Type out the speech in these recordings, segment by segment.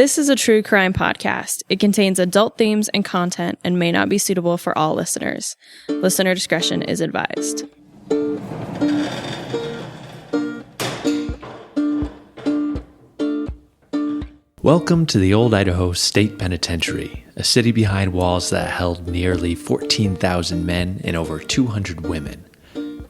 This is a true crime podcast. It contains adult themes and content and may not be suitable for all listeners. Listener discretion is advised. Welcome to the Old Idaho State Penitentiary, a city behind walls that held nearly 14,000 men and over 200 women.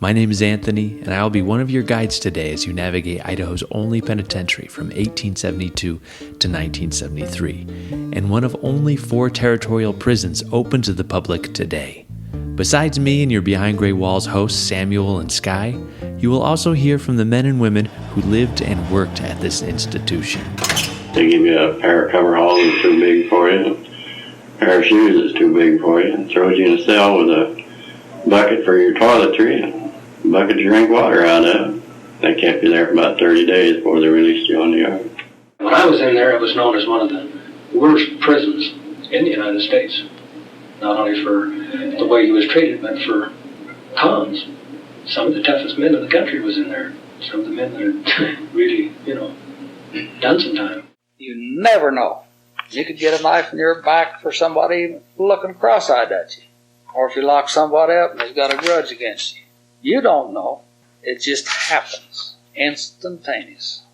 My name is Anthony, and I will be one of your guides today as you navigate Idaho's only penitentiary from 1872 to 1973, and one of only 4 territorial prisons open to the public today. Besides me and your Behind Gray Walls hosts Samuel and Skye, you will also hear from the men and women who lived and worked at this institution. They give you a pair of coveralls that's too big for you, a pair of shoes that's too big for you, and throws you in a cell with a bucket for your toiletry and a bucket to drink water out of. They kept you there for about 30 days before they released you on the yard. When I was in there, it was known as one of the worst prisons in the United States. Not only for the way he was treated, but for cons. Some of the toughest men in the country was in there. Some of the men that had really, done some time. You never know. You could get a knife in your back for somebody looking cross-eyed at you. Or if you lock somebody up and they've got a grudge against you. You don't know. It just happens. Instantaneous.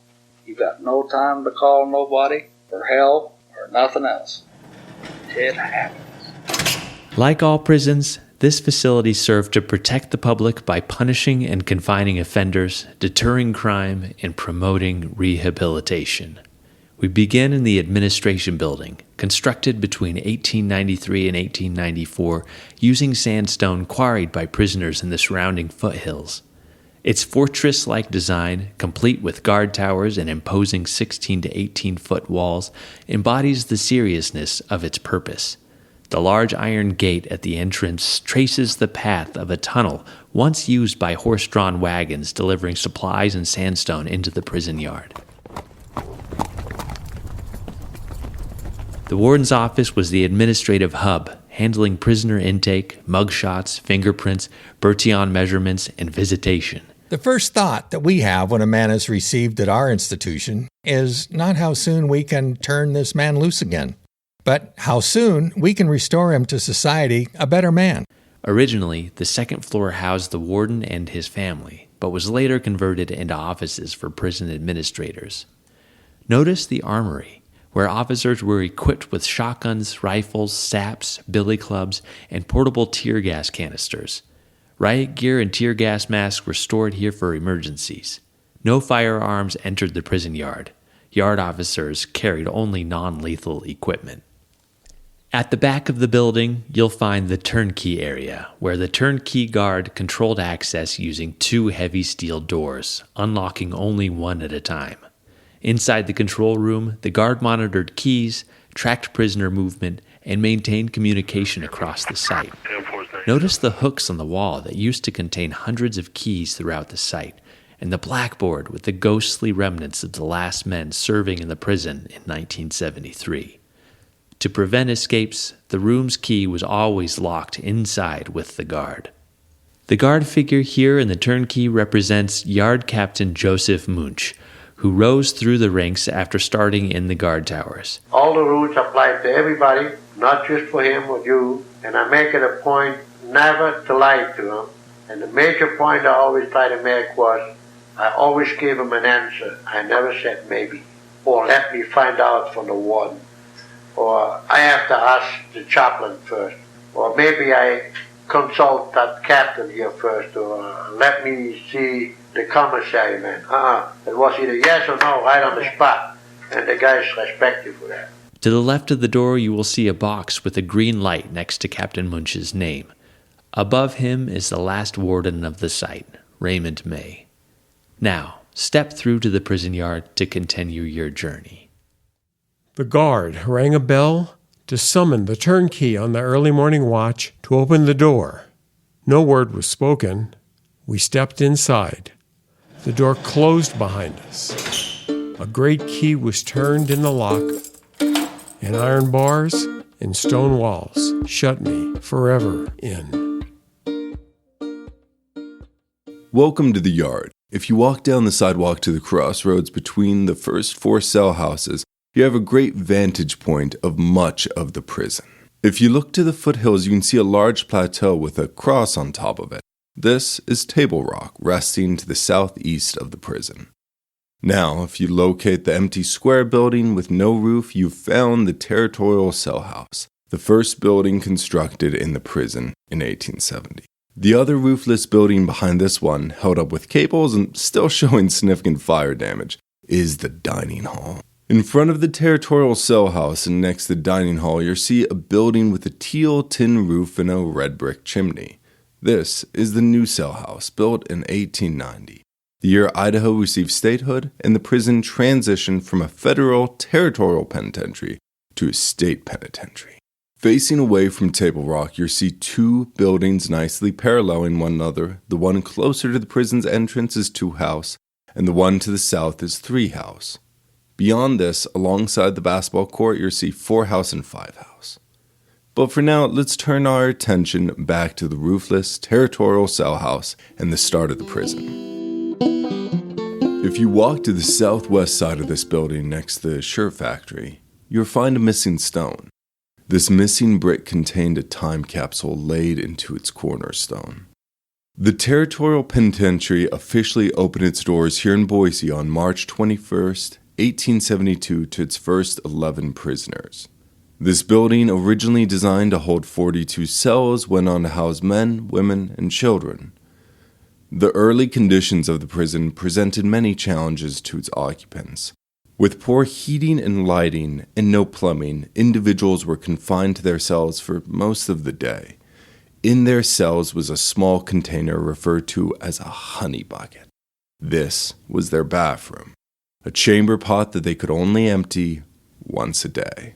You've got no time to call nobody for help or nothing else. It happens. Like all prisons, this facility served to protect the public by punishing and confining offenders, deterring crime, and promoting rehabilitation. We begin in the administration building, constructed between 1893 and 1894, using sandstone quarried by prisoners in the surrounding foothills. Its fortress-like design, complete with guard towers and imposing 16 to 18-foot walls, embodies the seriousness of its purpose. The large iron gate at the entrance traces the path of a tunnel once used by horse-drawn wagons delivering supplies and sandstone into the prison yard. The warden's office was the administrative hub, handling prisoner intake, mugshots, fingerprints, Bertillon measurements, and visitation. The first thought that we have when a man is received at our institution is not how soon we can turn this man loose again, but how soon we can restore him to society a better man. Originally, the second floor housed the warden and his family, but was later converted into offices for prison administrators. Notice the armory, where officers were equipped with shotguns, rifles, saps, billy clubs, and portable tear gas canisters. Riot gear and tear gas masks were stored here for emergencies. No firearms entered the prison yard. Yard officers carried only non-lethal equipment. At the back of the building, you'll find the turnkey area, where the turnkey guard controlled access using 2 heavy steel doors, unlocking only one at a time. Inside the control room, the guard monitored keys, tracked prisoner movement, and maintained communication across the site. Notice the hooks on the wall that used to contain hundreds of keys throughout the site, and the blackboard with the ghostly remnants of the last men serving in the prison in 1973. To prevent escapes, the room's key was always locked inside with the guard. The guard figure here in the turnkey represents Yard Captain Joseph Munch, who rose through the ranks after starting in the guard towers. All the rules apply to everybody, not just for him or you, and I make it a point never to lie to him. And the major point I always try to make was, I always gave him an answer. I never said maybe, or let me find out from the warden, or I have to ask the chaplain first, or maybe I consult that captain here first, or let me see the commissary man. It was either yes or no right on the spot, and the guys respect you for that. To the left of the door, you will see a box with a green light next to Captain Munch's name. Above him is the last warden of the site, Raymond May. Now, step through to the prison yard to continue your journey. The guard rang a bell to summon the turnkey on the early morning watch to open the door. No word was spoken. We stepped inside. The door closed behind us. A great key was turned in the lock, and iron bars and stone walls shut me forever in. Welcome to the yard. If you walk down the sidewalk to the crossroads between the first 4 cell houses, you have a great vantage point of much of the prison. If you look to the foothills, you can see a large plateau with a cross on top of it. This is Table Rock, resting to the southeast of the prison. Now, if you locate the empty square building with no roof, you've found the Territorial cell house, the first building constructed in the prison in 1870. The other roofless building behind this one, held up with cables and still showing significant fire damage, is the dining hall. In front of the Territorial cell house and next to the dining hall, you'll see a building with a teal tin roof and a red brick chimney. This is the new cell house, built in 1890. The year Idaho received statehood and the prison transitioned from a federal territorial penitentiary to a state penitentiary. Facing away from Table Rock, you'll see two buildings nicely paralleling one another. The one closer to the prison's entrance is 2 house, and the one to the south is 3 house. Beyond this, alongside the basketball court, you'll see 4 house and 5 house. But for now, let's turn our attention back to the roofless Territorial cell house and the start of the prison. If you walk to the southwest side of this building next to the shirt factory, you'll find a missing stone. This missing brick contained a time capsule laid into its cornerstone. The Territorial Penitentiary officially opened its doors here in Boise on March 21st, 1872 to its first 11 prisoners. This building, originally designed to hold 42 cells, went on to house men, women, and children. The early conditions of the prison presented many challenges to its occupants. With poor heating and lighting and no plumbing, individuals were confined to their cells for most of the day. In their cells was a small container referred to as a honey bucket. This was their bathroom, a chamber pot that they could only empty once a day.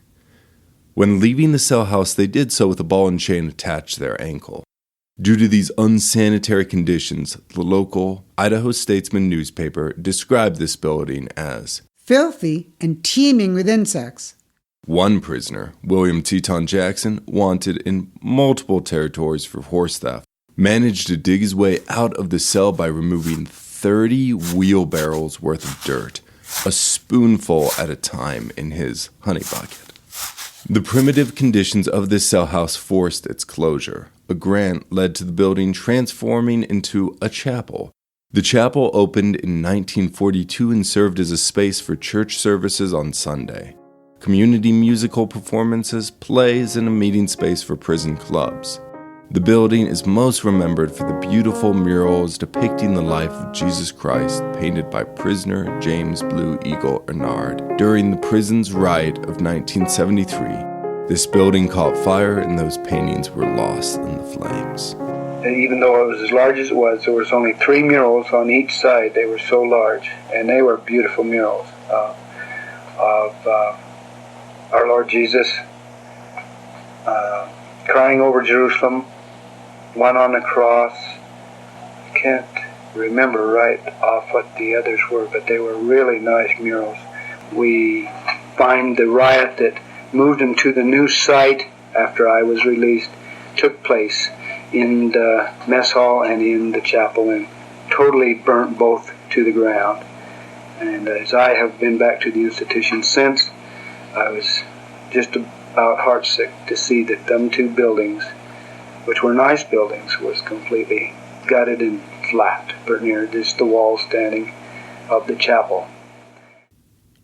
When leaving the cell house, they did so with a ball and chain attached to their ankle. Due to these unsanitary conditions, the local Idaho Statesman newspaper described this building as filthy and teeming with insects. One prisoner, William Teton Jackson, wanted in multiple territories for horse theft, managed to dig his way out of the cell by removing 30 wheelbarrows worth of dirt, a spoonful at a time, in his honey bucket. The primitive conditions of this cell house forced its closure. A grant led to the building transforming into a chapel. The chapel opened in 1942 and served as a space for church services on Sunday, community musical performances, plays, and a meeting space for prison clubs. The building is most remembered for the beautiful murals depicting the life of Jesus Christ painted by prisoner James Blue Eagle Ernard during the prison's riot of 1973. This building caught fire and those paintings were lost in the flames. And even though it was as large as it was, there was only 3 murals on each side. They were so large, and they were beautiful murals of our Lord Jesus crying over Jerusalem, one on the cross. I can't remember right off what the others were, but they were really nice murals. We find the riot that moved them to the new site after I was released took place in the mess hall and in the chapel, and totally burnt both to the ground. And as I have been back to the institution since, I was just about heartsick to see that them 2 buildings, which were nice buildings, was completely gutted and flat, but near just the wall standing of the chapel.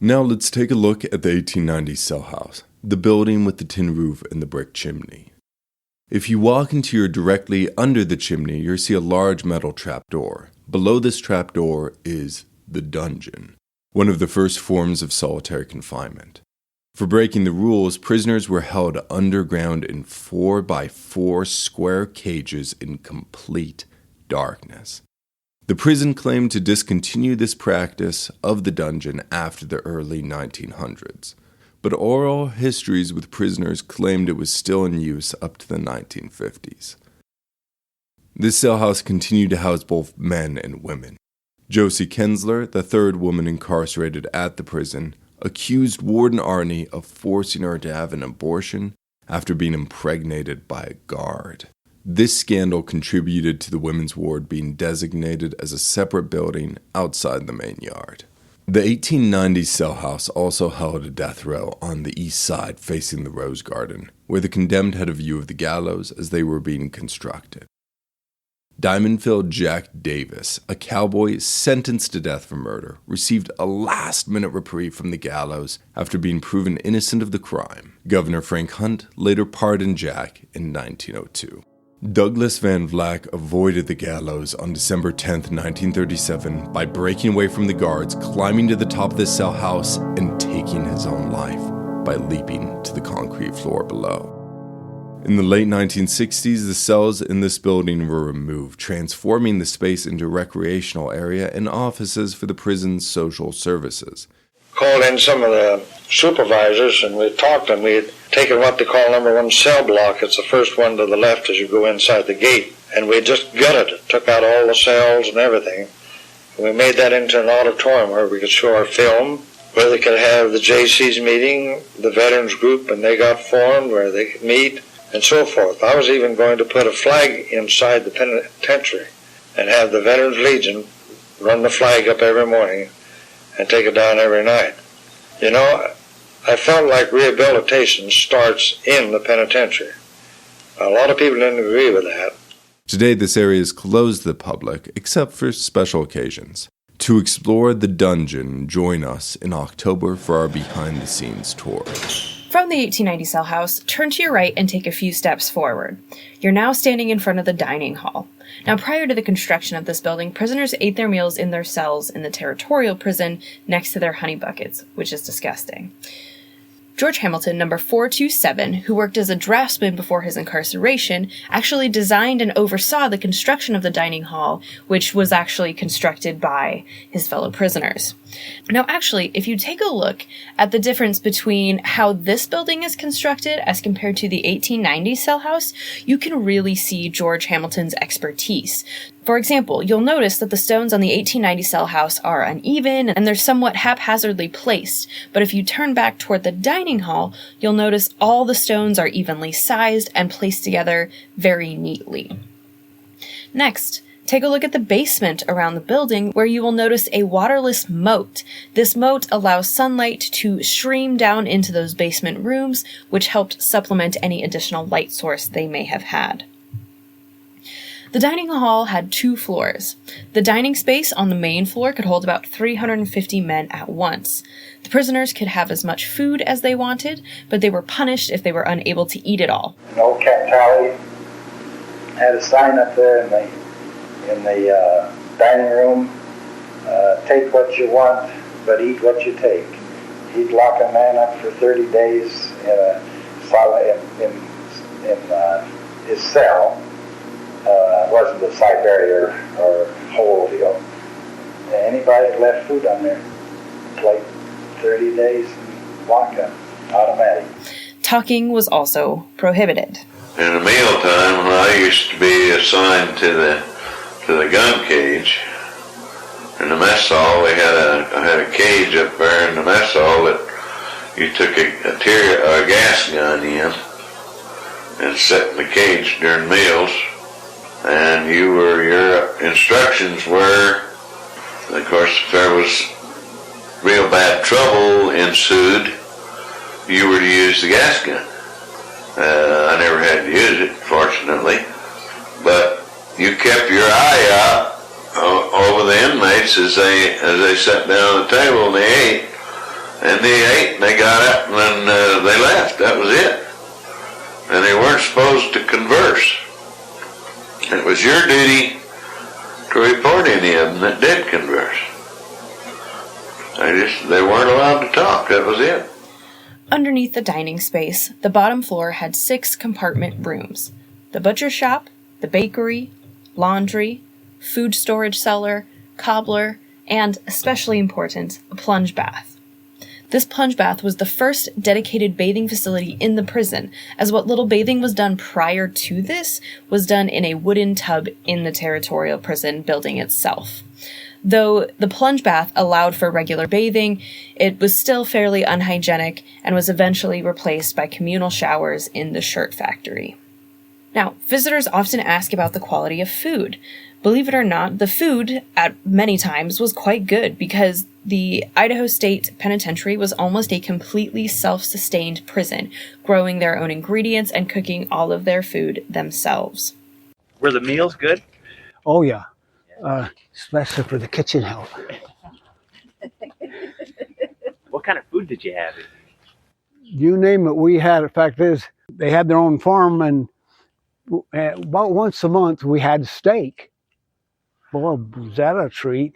Now let's take a look at the 1890 cell house, the building with the tin roof and the brick chimney. If you walk into your directly under the chimney, you'll see a large metal trapdoor. Below this trapdoor is the dungeon, one of the first forms of solitary confinement. For breaking the rules, prisoners were held underground in 4x4 square cages in complete darkness. The prison claimed to discontinue this practice of the dungeon after the early 1900s. But oral histories with prisoners claimed it was still in use up to the 1950s. This cell house continued to house both men and women. Josie Kensler, the 3rd woman incarcerated at the prison, accused Warden Arney of forcing her to have an abortion after being impregnated by a guard. This scandal contributed to the women's ward being designated as a separate building outside the main yard. The 1890 cell house also held a death row on the east side facing the Rose Garden, where the condemned had a view of the gallows as they were being constructed. Diamondfield Jack Davis, a cowboy sentenced to death for murder, received a last-minute reprieve from the gallows after being proven innocent of the crime. Governor Frank Hunt later pardoned Jack in 1902. Douglas Van Vleck avoided the gallows on December 10, 1937, by breaking away from the guards, climbing to the top of the cell house, and taking his own life by leaping to the concrete floor below. In the late 1960s, the cells in this building were removed, transforming the space into a recreational area and offices for the prison's social services. Called in some of the supervisors, and we talked to them. We had taken what they call number 1 cell block. It's the first one to the left as you go inside the gate. And we just gutted it, took out all the cells and everything. And we made that into an auditorium where we could show our film, where they could have the JC's meeting, the veterans group, and they got formed, where they could meet, and so forth. I was even going to put a flag inside the penitentiary and have the Veterans Legion run the flag up every morning and take it down every night. You know, I felt like rehabilitation starts in the penitentiary. A lot of people didn't agree with that. Today, this area is closed to the public, except for special occasions. To explore the dungeon, join us in October for our behind-the-scenes tour. From the 1890 cell house, turn to your right and take a few steps forward. You're now standing in front of the dining hall. Now, prior to the construction of this building, prisoners ate their meals in their cells in the Territorial prison next to their honey buckets, which is disgusting. George Hamilton, number 427, who worked as a draftsman before his incarceration, actually designed and oversaw the construction of the dining hall, which was actually constructed by his fellow prisoners. Now, actually, if you take a look at the difference between how this building is constructed as compared to the 1890 cell house, you can really see George Hamilton's expertise. For example, you'll notice that the stones on the 1890 cell house are uneven and they're somewhat haphazardly placed, but if you turn back toward the dining hall, you'll notice all the stones are evenly sized and placed together very neatly. Next, take a look at the basement around the building, where you will notice a waterless moat. This moat allows sunlight to stream down into those basement rooms, which helped supplement any additional light source they may have had. The dining hall had 2 floors. The dining space on the main floor could hold about 350 men at once. The prisoners could have as much food as they wanted, but they were punished if they were unable to eat it all. An old cat tally had a sign up there in the dining room, take what you want, but eat what you take. He'd lock a man up for 30 days in his cell. It wasn't a Siberia or whole deal. Anybody that left food on there, plate 30 days and lockup, automatic. Talking was also prohibited. In the mealtime, when I used to be assigned to the gun cage, in the mess hall, I had a cage up there in the mess hall that you took a gas gun in and set in the cage during meals. And your instructions were, of course, if there was real bad trouble ensued, you were to use the gas gun. I never had to use it, fortunately, but you kept your eye out over the inmates as they sat down at the table and they ate, and they got up and then they left. That was it. And they weren't supposed to converse. It was your duty to report any of them that did converse. They weren't allowed to talk. That was it. Underneath the dining space, the bottom floor had 6 compartment rooms: the butcher shop, the bakery, laundry, food storage cellar, cobbler, and, especially important, a plunge bath. This plunge bath was the first dedicated bathing facility in the prison, as what little bathing was done prior to this was done in a wooden tub in the Territorial prison building itself. Though the plunge bath allowed for regular bathing, it was still fairly unhygienic and was eventually replaced by communal showers in the shirt factory. Now, visitors often ask about the quality of food. Believe it or not, the food, at many times, was quite good because The Idaho State Penitentiary was almost a completely self-sustained prison, growing their own ingredients and cooking all of their food themselves. Were the meals good? Oh, yeah. Especially for the kitchen help. What kind of food did you have? You name it, we had. The fact is, they had their own farm, and about once a month we had steak. Boy, was that a treat.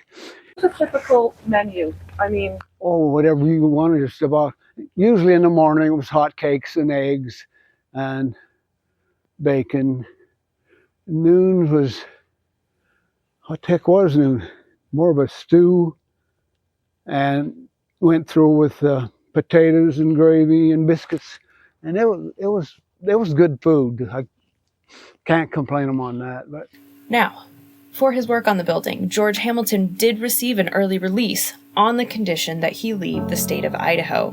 What's a typical menu? I mean... Oh, whatever you wanted, just about. Usually in the morning it was hot cakes and eggs and bacon. Noon was, what the heck was noon? More of a stew, and went through with potatoes and gravy and biscuits, and it was good food. I can't complain on that. But now, for his work on the building, George Hamilton did receive an early release on the condition that he leave the state of Idaho.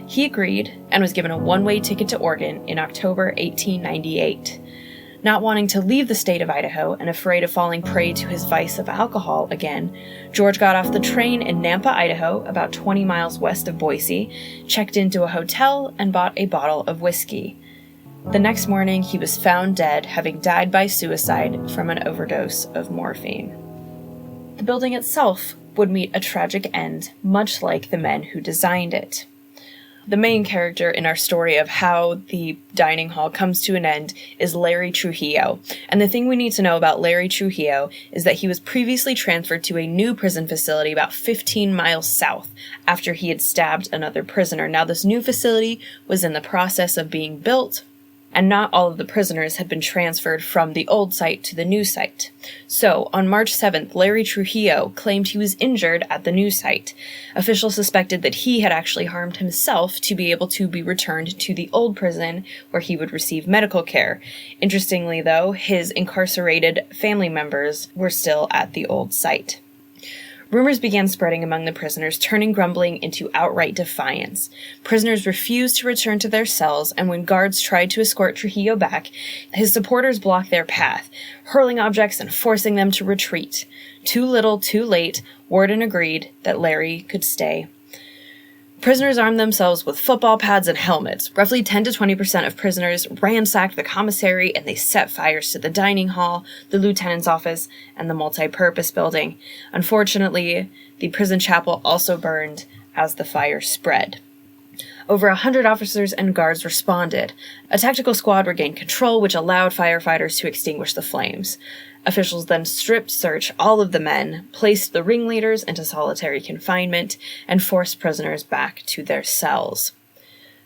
He agreed and was given a one-way ticket to Oregon in October 1898. Not wanting to leave the state of Idaho and afraid of falling prey to his vice of alcohol again, George got off the train in Nampa, Idaho, about 20 miles west of Boise, checked into a hotel, and bought a bottle of whiskey. The next morning, he was found dead, having died by suicide from an overdose of morphine. The building itself would meet a tragic end, much like the men who designed it. The main character in our story of how the dining hall comes to an end is Larry Trujillo. And the thing we need to know about Larry Trujillo is that he was previously transferred to a new prison facility about 15 miles south after he had stabbed another prisoner. Now, this new facility was in the process of being built, and not all of the prisoners had been transferred from the old site to the new site. So, on March 7th, Larry Trujillo claimed he was injured at the new site. Officials suspected that he had actually harmed himself to be able to be returned to the old prison where he would receive medical care. Interestingly, though, his incarcerated family members were still at the old site. Rumors began spreading among the prisoners, turning grumbling into outright defiance. Prisoners refused to return to their cells, and when guards tried to escort Trujillo back, his supporters blocked their path, hurling objects and forcing them to retreat. Too little, too late, Warden agreed that Larry could stay. Prisoners armed themselves with football pads and helmets. Roughly 10 to 20% of prisoners ransacked the commissary, and they set fires to the dining hall, the lieutenant's office, and the multi-purpose building. Unfortunately, the prison chapel also burned as the fire spread. Over 100 officers and guards responded. A tactical squad regained control, which allowed firefighters to extinguish the flames. Officials then strip search all of the men, placed the ringleaders into solitary confinement, and forced prisoners back to their cells.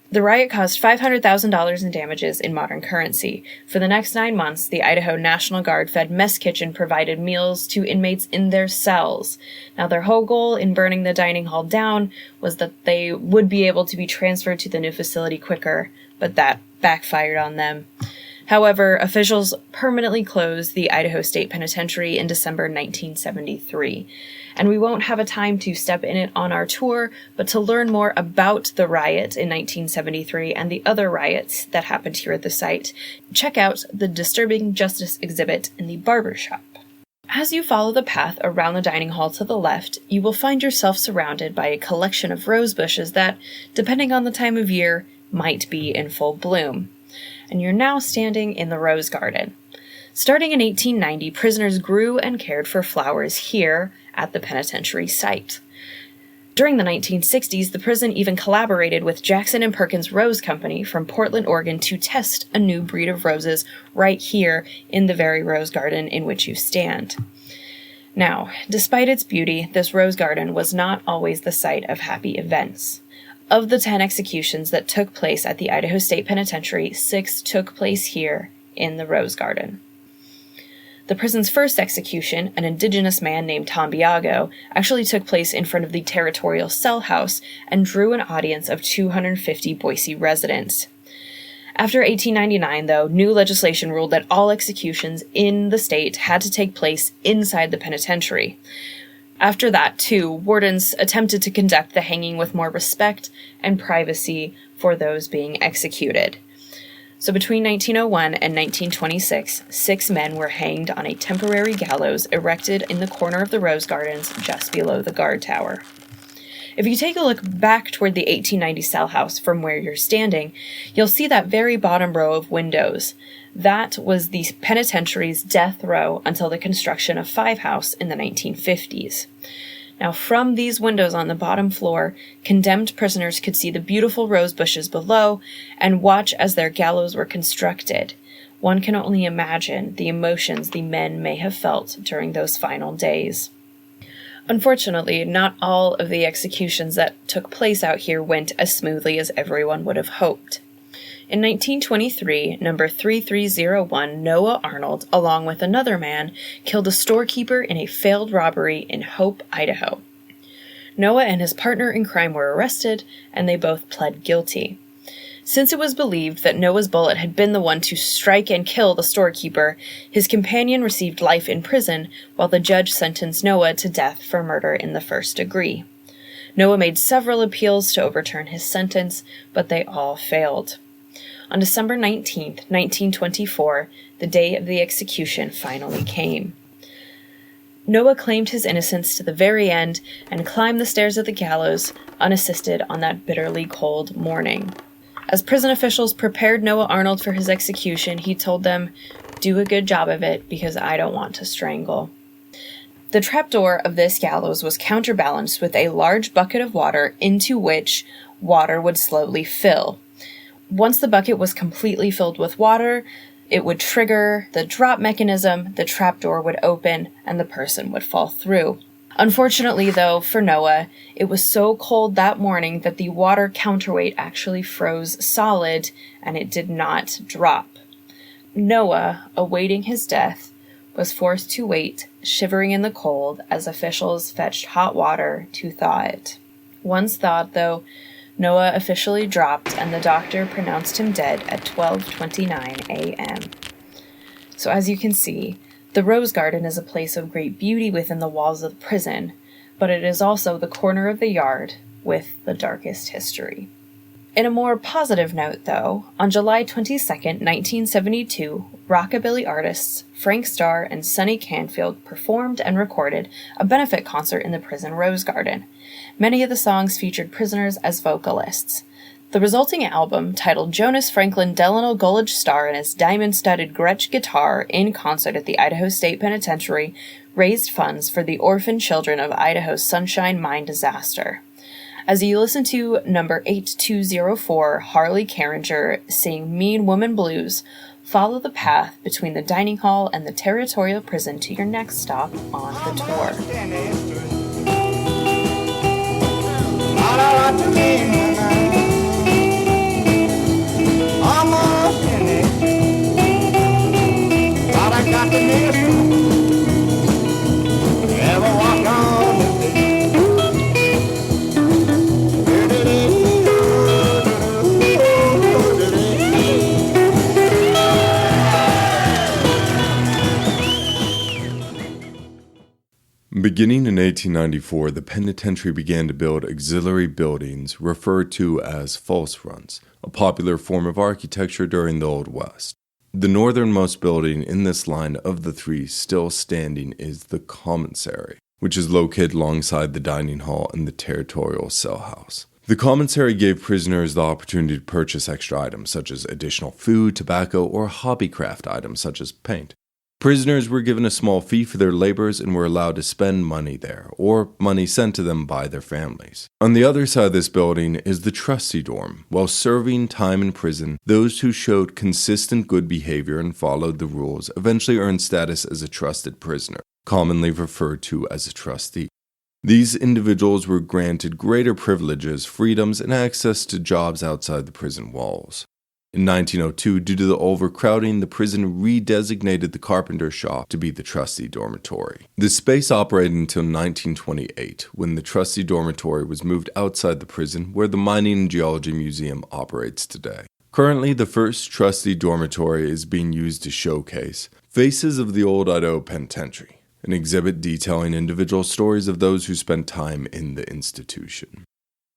The riot caused $500,000 in damages in modern currency. For the next 9 months, the Idaho National Guard fed mess kitchen provided meals to inmates in their cells. Now, their whole goal in burning the dining hall down was that they would be able to be transferred to the new facility quicker, but that backfired on them. However, officials permanently closed the Idaho State Penitentiary in December 1973. And we won't have a time to step in it on our tour, but to learn more about the riot in 1973 and the other riots that happened here at the site, check out the Disturbing Justice exhibit in the barbershop. As you follow the path around the dining hall to the left, you will find yourself surrounded by a collection of rose bushes that, depending on the time of year, might be in full bloom. And you're now standing in the rose garden. Starting in 1890, prisoners grew and cared for flowers here at the penitentiary site. During the 1960s, the prison even collaborated with Jackson & Perkins Rose Company from Portland, Oregon to test a new breed of roses right here in the very rose garden in which you stand. Now, despite its beauty, this rose garden was not always the site of happy events. Of the 10 executions that took place at the Idaho State Penitentiary, 6 took place here in the Rose Garden. The prison's first execution, an indigenous man named Tom Biago, actually took place in front of the Territorial cell house and drew an audience of 250 Boise residents. After 1899, though, new legislation ruled that all executions in the state had to take place inside the penitentiary. After that, too, wardens attempted to conduct the hanging with more respect and privacy for those being executed. So between 1901 and 1926, 6 men were hanged on a temporary gallows erected in the corner of the Rose Gardens just below the guard tower. If you take a look back toward the 1890 cell house from where you're standing, you'll see that very bottom row of windows. That was the penitentiary's death row until the construction of Five House in the 1950s. Now, from these windows on the bottom floor, condemned prisoners could see the beautiful rose bushes below and watch as their gallows were constructed. One can only imagine the emotions the men may have felt during those final days. Unfortunately, not all of the executions that took place out here went as smoothly as everyone would have hoped. In 1923, number 3301 Noah Arnold, along with another man, killed a storekeeper in a failed robbery in Hope, Idaho. Noah and his partner in crime were arrested, and they both pled guilty. Since it was believed that Noah's bullet had been the one to strike and kill the storekeeper, his companion received life in prison, while the judge sentenced Noah to death for murder in the first degree. Noah made several appeals to overturn his sentence, but they all failed. On December 19, 1924, the day of the execution finally came. Noah claimed his innocence to the very end and climbed the stairs of the gallows, unassisted on that bitterly cold morning. As prison officials prepared Noah Arnold for his execution, he told them, "Do a good job of it, because I don't want to strangle." The trapdoor of this gallows was counterbalanced with a large bucket of water into which water would slowly fill. Once the bucket was completely filled with water, it would trigger the drop mechanism, the trapdoor would open, and the person would fall through. Unfortunately, though, for Noah, it was so cold that morning that the water counterweight actually froze solid, and it did not drop. Noah, awaiting his death, was forced to wait, shivering in the cold, as officials fetched hot water to thaw it. Once thawed, though, Noah officially dropped, and the doctor pronounced him dead at 12:29 a.m. So as you can see, the Rose Garden is a place of great beauty within the walls of the prison, but it is also the corner of the yard with the darkest history. In a more positive note, though, on July 22, 1972, rockabilly artists Frank Starr and Sonny Canfield performed and recorded a benefit concert in the prison Rose Garden. Many of the songs featured prisoners as vocalists. The resulting album, titled Jonas Franklin Delano Gulledge Starr and his diamond-studded Gretsch guitar in concert at the Idaho State Penitentiary, raised funds for the orphan children of Idaho's Sunshine Mine disaster. As you listen to number 8204, Harley Carringer, sing Mean Woman Blues, follow the path between the dining hall and the Territorial prison to your next stop on the tour. Beginning in 1894, the penitentiary began to build auxiliary buildings referred to as false fronts, a popular form of architecture during the Old West. The northernmost building in this line of the three still standing is the commissary, which is located alongside the dining hall and the Territorial cell house. The commissary gave prisoners the opportunity to purchase extra items such as additional food, tobacco, or hobbycraft items such as paint. Prisoners were given a small fee for their labors and were allowed to spend money there, or money sent to them by their families. On the other side of this building is the trustee dorm. While serving time in prison, those who showed consistent good behavior and followed the rules eventually earned status as a trusted prisoner, commonly referred to as a trustee. These individuals were granted greater privileges, freedoms, and access to jobs outside the prison walls. In 1902, due to the overcrowding, the prison redesignated the carpenter shop to be the trustee dormitory. The space operated until 1928, when the trustee dormitory was moved outside the prison, where the Mining and Geology Museum operates today. Currently, the first trustee dormitory is being used to showcase Faces of the Old Idaho Penitentiary, an exhibit detailing individual stories of those who spent time in the institution.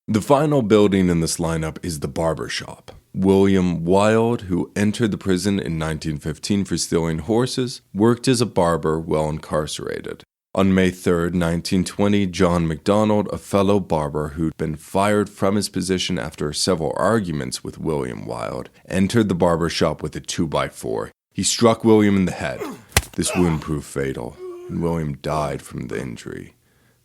The final building in this lineup is the barber shop. William Wild, who entered the prison in 1915 for stealing horses, worked as a barber while incarcerated. On May 3, 1920, John McDonald, a fellow barber who'd been fired from his position after several arguments with William Wilde, entered the barber shop with a 2x4. He struck William in the head. This wound proved fatal, and William died from the injury.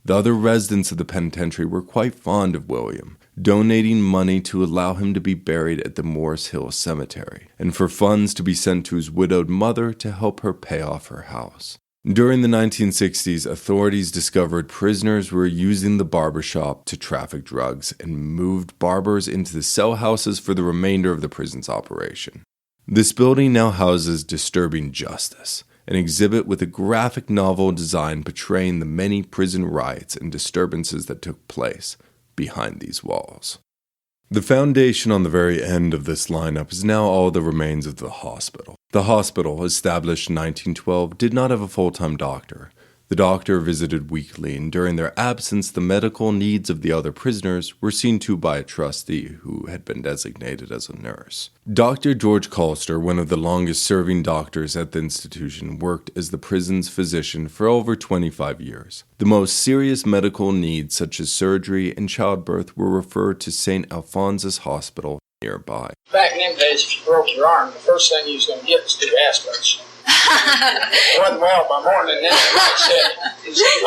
The other residents of the penitentiary were quite fond of William, donating money to allow him to be buried at the Morris Hill Cemetery, and for funds to be sent to his widowed mother to help her pay off her house. During the 1960s, authorities discovered prisoners were using the barbershop to traffic drugs and moved barbers into the cell houses for the remainder of the prison's operation. This building now houses Disturbing Justice, an exhibit with a graphic novel design portraying the many prison riots and disturbances that took place behind these walls. The foundation on the very end of this lineup is now all the remains of the hospital. The hospital, established in 1912, did not have a full-time doctor. The doctor visited weekly, and during their absence, the medical needs of the other prisoners were seen to by a trustee who had been designated as a nurse. Dr. George Colster, one of the longest-serving doctors at the institution, worked as the prison's physician for over 25 years. The most serious medical needs, such as surgery and childbirth, were referred to St. Alphonsus Hospital nearby. Back in them days, if you broke your arm, the first thing you was going to get was 2 aspirates. It wasn't well by morning, then the night said,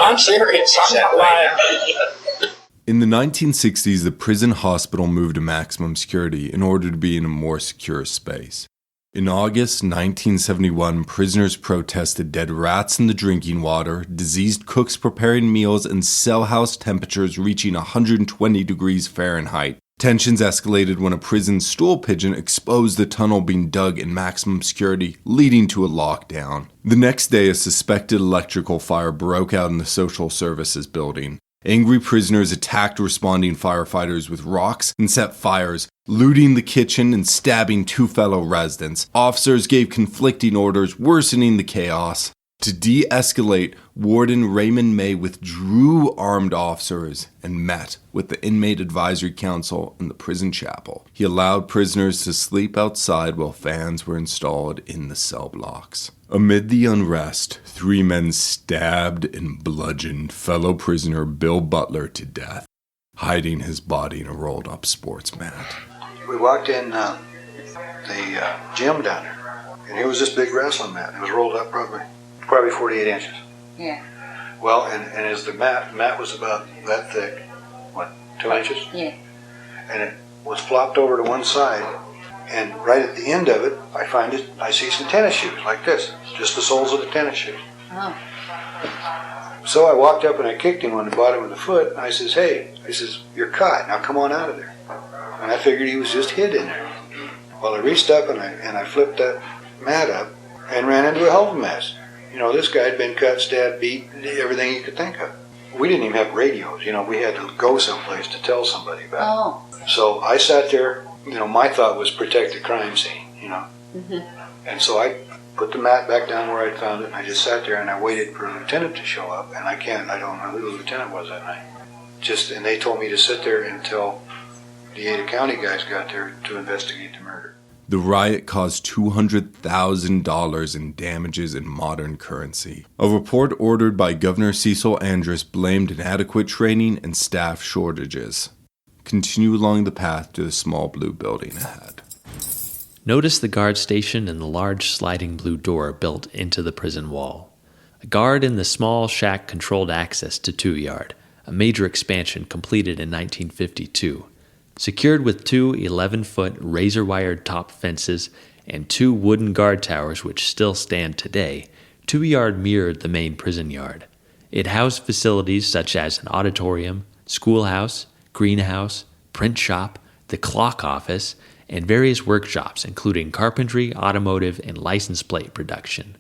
I'm serious, I'm not lying. In the 1960s, the prison hospital moved to maximum security in order to be in a more secure space. In August 1971, prisoners protested dead rats in the drinking water, diseased cooks preparing meals, and cell house temperatures reaching 120 degrees Fahrenheit. Tensions escalated when a prison stool pigeon exposed the tunnel being dug in maximum security, leading to a lockdown. The next day, a suspected electrical fire broke out in the social services building. Angry prisoners attacked responding firefighters with rocks and set fires, looting the kitchen and stabbing 2 fellow residents. Officers gave conflicting orders, worsening the chaos. To de-escalate, Warden Raymond May withdrew armed officers and met with the Inmate Advisory Council in the prison chapel. He allowed prisoners to sleep outside while fans were installed in the cell blocks. Amid the unrest, 3 men stabbed and bludgeoned fellow prisoner Bill Butler to death, hiding his body in a rolled-up sports mat. We walked in the gym down there, and here was this big wrestling mat. It was rolled up probably 48 inches. Yeah. Well, and as the mat was about that thick, 2 inches? Yeah. And it was flopped over to one side, and right at the end of it, I see some tennis shoes like this, just the soles of the tennis shoes. Oh. So I walked up and I kicked him on the bottom of the foot, and I says, hey, you're caught, now come on out of there. And I figured he was just hid in there. Well, I reached up and I flipped that mat up and ran into a hell of a mess. You know, this guy had been cut, stabbed, beat, everything you could think of. We didn't even have radios. You know, we had to go someplace to tell somebody about it. So I sat there. You know, my thought was protect the crime scene, you know. Mm-hmm. And so I put the mat back down where I found it, and I just sat there and I waited for a lieutenant to show up. And I don't know who the lieutenant was that night. And they told me to sit there until the Ada County guys got there to investigate the murder. The riot caused $200,000 in damages in modern currency. A report ordered by Governor Cecil Andrus blamed inadequate training and staff shortages. Continue along the path to the small blue building ahead. Notice the guard station and the large sliding blue door built into the prison wall. A guard in the small shack controlled access to 2 Yard, a major expansion completed in 1952. Secured with 2 11-foot razor-wired top fences and 2 wooden guard towers which still stand today, 2 Yard mirrored the main prison yard. It housed facilities such as an auditorium, schoolhouse, greenhouse, print shop, the clock office, and various workshops including carpentry, automotive, and license plate production.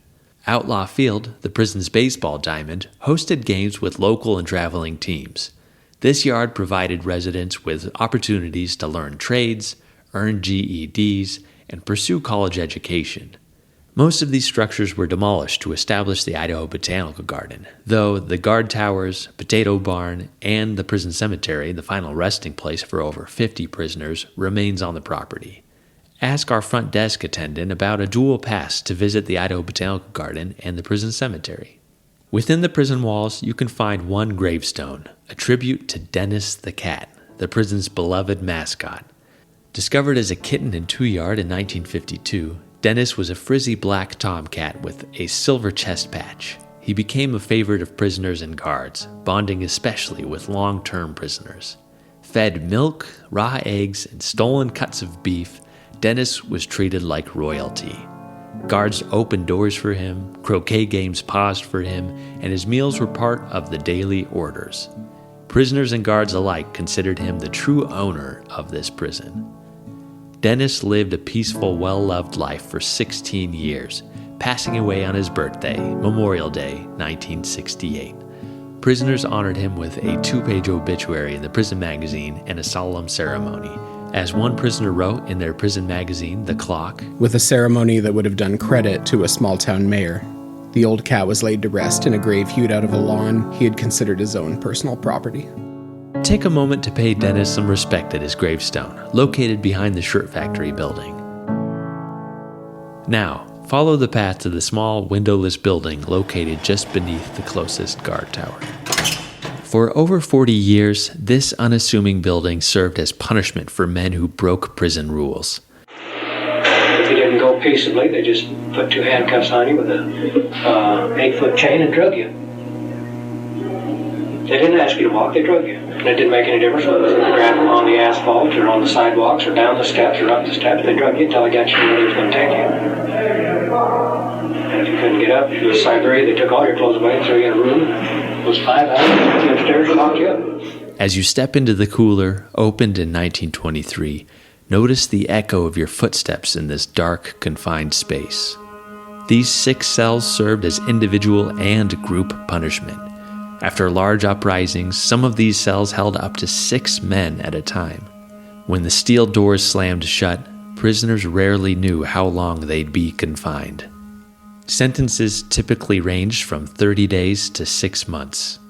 Outlaw Field, the prison's baseball diamond, hosted games with local and traveling teams. This yard provided residents with opportunities to learn trades, earn GEDs, and pursue college education. Most of these structures were demolished to establish the Idaho Botanical Garden, though the guard towers, potato barn, and the prison cemetery, the final resting place for over 50 prisoners, remains on the property. Ask our front desk attendant about a dual pass to visit the Idaho Botanical Garden and the prison cemetery. Within the prison walls, you can find one gravestone, a tribute to Dennis the cat, the prison's beloved mascot. Discovered as a kitten in 2 Yard in 1952, Dennis was a frizzy black tomcat with a silver chest patch. He became a favorite of prisoners and guards, bonding especially with long-term prisoners. Fed milk, raw eggs, and stolen cuts of beef, Dennis was treated like royalty. Guards opened doors for him, croquet games paused for him, and his meals were part of the daily orders. Prisoners and guards alike considered him the true owner of this prison. Dennis lived a peaceful, well-loved life for 16 years, passing away on his birthday, Memorial Day, 1968. Prisoners honored him with a 2-page obituary in the prison magazine and a solemn ceremony. As one prisoner wrote in their prison magazine, The Clock, with a ceremony that would have done credit to a small-town mayor, the old cat was laid to rest in a grave hewed out of a lawn he had considered his own personal property. Take a moment to pay Dennis some respect at his gravestone, located behind the shirt factory building. Now, follow the path to the small, windowless building located just beneath the closest guard tower. For over 40 years, this unassuming building served as punishment for men who broke prison rules. If you didn't go peaceably, they just put 2 handcuffs on you with a 8-foot chain and drug you. They didn't ask you to walk, they drug you. And it didn't make any difference whether they grabbed on the asphalt or on the sidewalks or down the steps or up the steps. They drug you until they got you where they was going to take you. And if you couldn't get up, if you was Siberia, they took all your clothes away and threw you in a room. It was 5 hours, took you upstairs and locked you up. As you step into the cooler, opened in 1923, notice the echo of your footsteps in this dark, confined space. These 6 cells served as individual and group punishment. After large uprisings, some of these cells held up to 6 men at a time. When the steel doors slammed shut, prisoners rarely knew how long they'd be confined. Sentences typically ranged from 30 days to 6 months.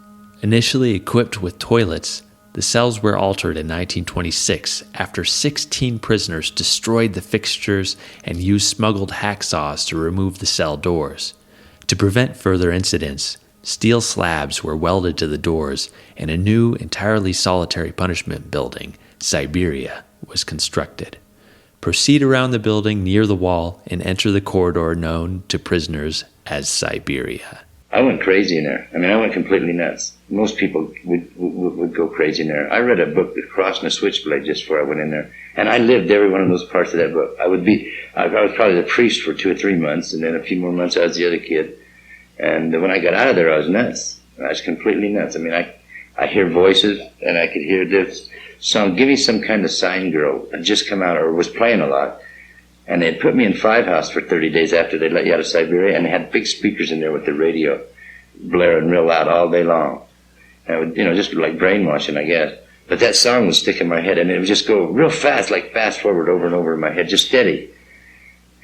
Initially equipped with toilets, the cells were altered in 1926 after 16 prisoners destroyed the fixtures and used smuggled hacksaws to remove the cell doors. To prevent further incidents, steel slabs were welded to the doors and a new, entirely solitary punishment building, Siberia, was constructed. Proceed around the building near the wall and enter the corridor known to prisoners as Siberia. I went crazy in there. I went completely nuts. Most people would go crazy in there. I read a book, The Cross and the Switchblade, just before I went in there. And I lived every one of those parts of that book. I was probably the priest for 2 or 3 months, and then a few more months I was the other kid. And when I got out of there, I was nuts. I was completely nuts. I hear voices, and I could hear this song, Give Me Some Kind of Sign Girl, had just come out, or was playing a lot. And they put me in Five House for 30 days after they let you out of Siberia, and they had big speakers in there with the radio blaring real loud all day long. And it would, just like brainwashing, I guess. But that song would stick in my head, and it would just go real fast, like fast forward over and over in my head, just steady.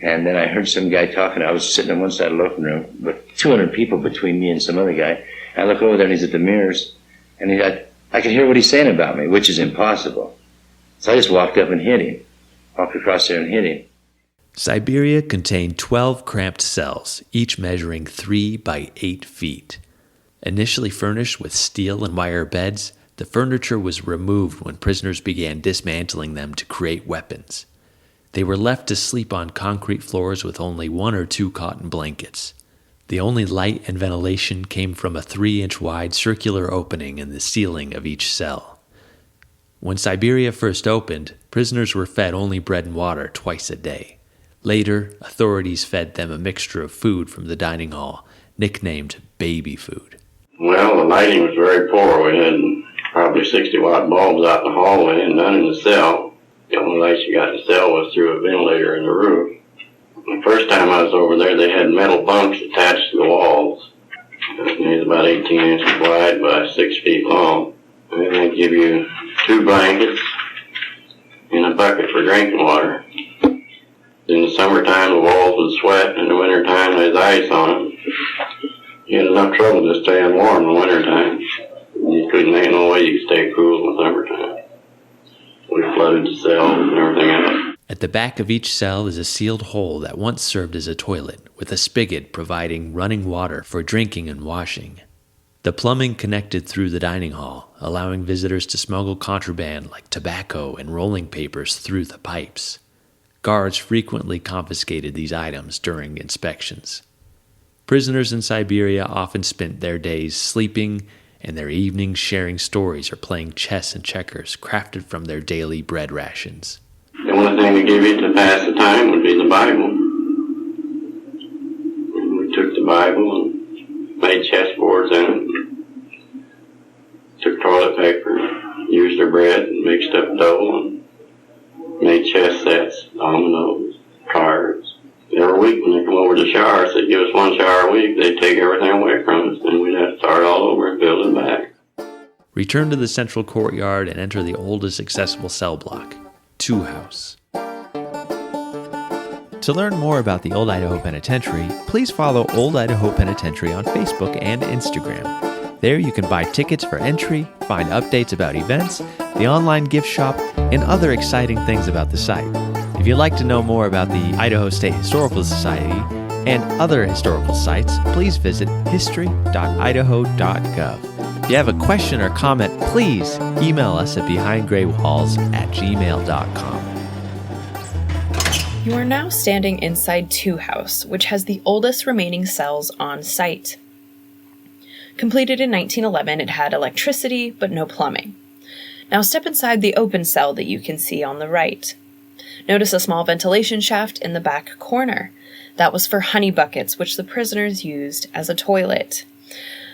And then I heard some guy talking. I was sitting on one side of the loafing room with 200 people between me and some other guy. I look over there, and he's at the mirrors, and I could hear what he's saying about me, which is impossible. So I just walked up and hit him, walked across there and hit him. Siberia contained 12 cramped cells, each measuring 3 by 8 feet. Initially furnished with steel and wire beds, the furniture was removed when prisoners began dismantling them to create weapons. They were left to sleep on concrete floors with only 1 or 2 cotton blankets. The only light and ventilation came from a 3-inch wide circular opening in the ceiling of each cell. When Siberia first opened, prisoners were fed only bread and water twice a day. Later, authorities fed them a mixture of food from the dining hall, nicknamed baby food. Well, the lighting was very poor. We had probably 60-watt bulbs out in the hallway and none in the cell. The only light you got in the cell was through a ventilator in the roof. The first time I was over there, they had metal bunks attached to the walls. It was about 18 inches wide by 6 feet long. And they'd give you 2 blankets and a bucket for drinking water. In the summertime, the walls would sweat, and in the wintertime, there's ice on them. You had enough trouble just staying warm in the wintertime. Ain't no way you could stay cool in the summertime. We flooded the cells and everything else. At the back of each cell is a sealed hole that once served as a toilet, with a spigot providing running water for drinking and washing. The plumbing connected through the dining hall, allowing visitors to smuggle contraband like tobacco and rolling papers through the pipes. Guards frequently confiscated these items during inspections. Prisoners in Siberia often spent their days sleeping and their evenings sharing stories or playing chess and checkers crafted from their daily bread rations. The only thing to give you to pass the time would be the Bible. We took the Bible and made chessboards in it. Took toilet paper, used their bread, and mixed up dough, and made chess sets, dominoes, cards. Every week when they come over to shower, they'd give us 1 shower a week, they'd take everything away from us, and we'd have to start all over and build it back. Return to the central courtyard and enter the oldest accessible cell block, 2 House. To learn more about the Old Idaho Penitentiary, please follow Old Idaho Penitentiary on Facebook and Instagram. There you can buy tickets for entry, find updates about events, the online gift shop, and other exciting things about the site. If you'd like to know more about the Idaho State Historical Society and other historical sites, please visit history.idaho.gov. If you have a question or comment, please email us at behindgraywalls@gmail.com. You are now standing inside 2 House, which has the oldest remaining cells on site. Completed in 1911, it had electricity, but no plumbing. Now step inside the open cell that you can see on the right. Notice a small ventilation shaft in the back corner. That was for honey buckets, which the prisoners used as a toilet.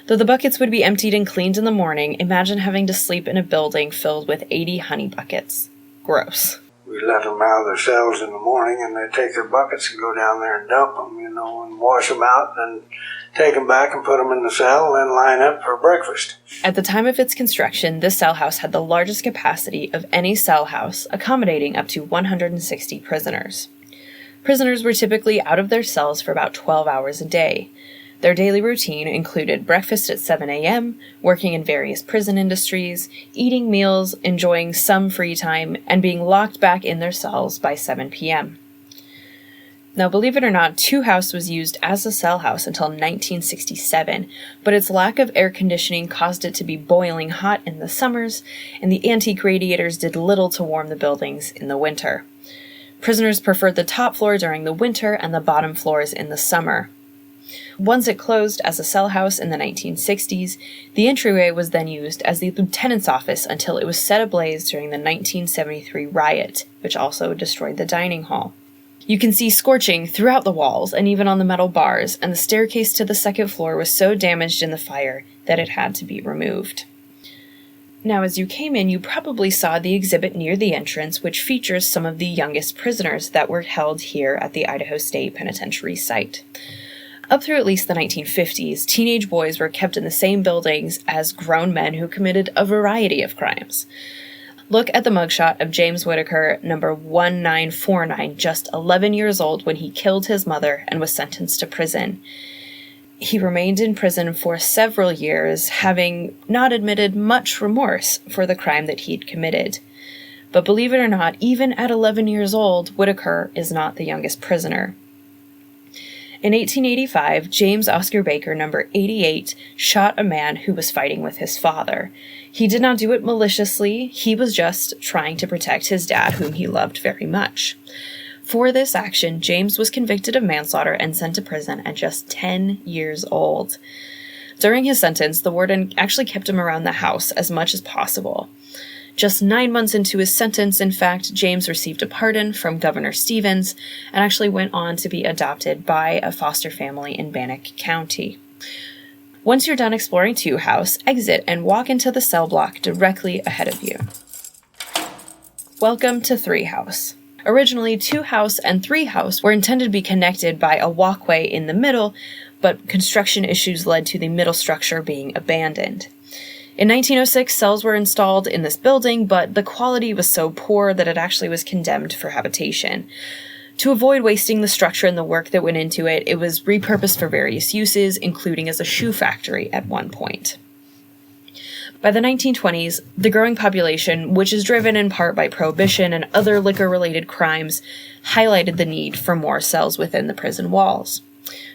Though the buckets would be emptied and cleaned in the morning, imagine having to sleep in a building filled with 80 honey buckets. Gross. We let them out of their cells in the morning, and they take their buckets and go down there and dump them, and wash them out, and take them back and put them in the cell, and then line up for breakfast. At the time of its construction, this cell house had the largest capacity of any cell house, accommodating up to 160 prisoners. Prisoners were typically out of their cells for about 12 hours a day. Their daily routine included breakfast at 7 a.m., working in various prison industries, eating meals, enjoying some free time, and being locked back in their cells by 7 p.m. Now, believe it or not, 2 House was used as a cell house until 1967, but its lack of air conditioning caused it to be boiling hot in the summers, and the antique radiators did little to warm the buildings in the winter. Prisoners preferred the top floor during the winter and the bottom floors in the summer. Once it closed as a cell house in the 1960s, the entryway was then used as the lieutenant's office until it was set ablaze during the 1973 riot, which also destroyed the dining hall. You can see scorching throughout the walls and even on the metal bars, and the staircase to the second floor was so damaged in the fire that it had to be removed. Now, as you came in, you probably saw the exhibit near the entrance, which features some of the youngest prisoners that were held here at the Idaho State Penitentiary site. Up through at least the 1950s, teenage boys were kept in the same buildings as grown men who committed a variety of crimes. Look at the mugshot of James Whitaker, number 1949, just 11 years old when he killed his mother and was sentenced to prison. He remained in prison for several years, having not admitted much remorse for the crime that he'd committed. But believe it or not, even at 11 years old, Whitaker is not the youngest prisoner. In 1885, James Oscar Baker, number 88, shot a man who was fighting with his father. He did not do it maliciously, he was just trying to protect his dad, whom he loved very much. For this action, James was convicted of manslaughter and sent to prison at just 10 years old. During his sentence, the warden actually kept him around the house as much as possible. Just 9 months into his sentence, in fact, James received a pardon from Governor Stevens and actually went on to be adopted by a foster family in Bannock County. Once you're done exploring 2 House, exit and walk into the cell block directly ahead of you. Welcome to 3 House. Originally, 2 House and 3 House were intended to be connected by a walkway in the middle, but construction issues led to the middle structure being abandoned. In 1906, cells were installed in this building, but the quality was so poor that it actually was condemned for habitation. To avoid wasting the structure and the work that went into it, it was repurposed for various uses, including as a shoe factory at one point. By the 1920s, the growing population, which is driven in part by prohibition and other liquor-related crimes, highlighted the need for more cells within the prison walls.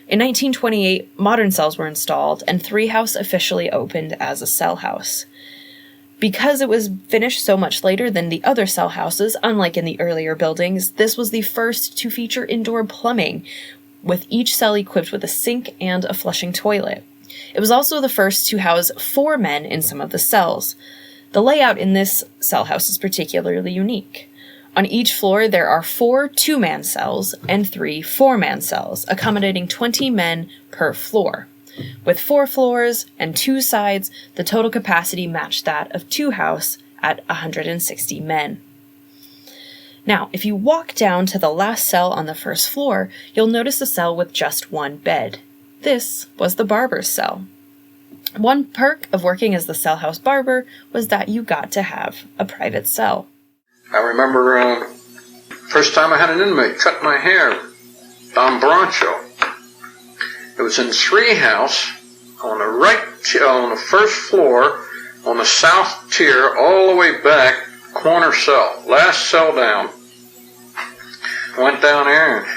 In 1928, modern cells were installed, and 3 House officially opened as a cell house. Because it was finished so much later than the other cell houses, unlike in the earlier buildings, this was the first to feature indoor plumbing, with each cell equipped with a sink and a flushing toilet. It was also the first to house 4 men in some of the cells. The layout in this cell house is particularly unique. On each floor, there are 4 2-man cells and 3 4-man cells, accommodating 20 men per floor. With 4 floors and 2 sides, the total capacity matched that of 2 House at 160 men. Now, if you walk down to the last cell on the first floor, you'll notice a cell with just 1 bed. This was the barber's cell. One perk of working as the cell house barber was that you got to have a private cell. I remember first time I had an inmate cut my hair on Broncho. It was in 3 House on the first floor on the south tier, all the way back, corner cell, last cell down. Went down there and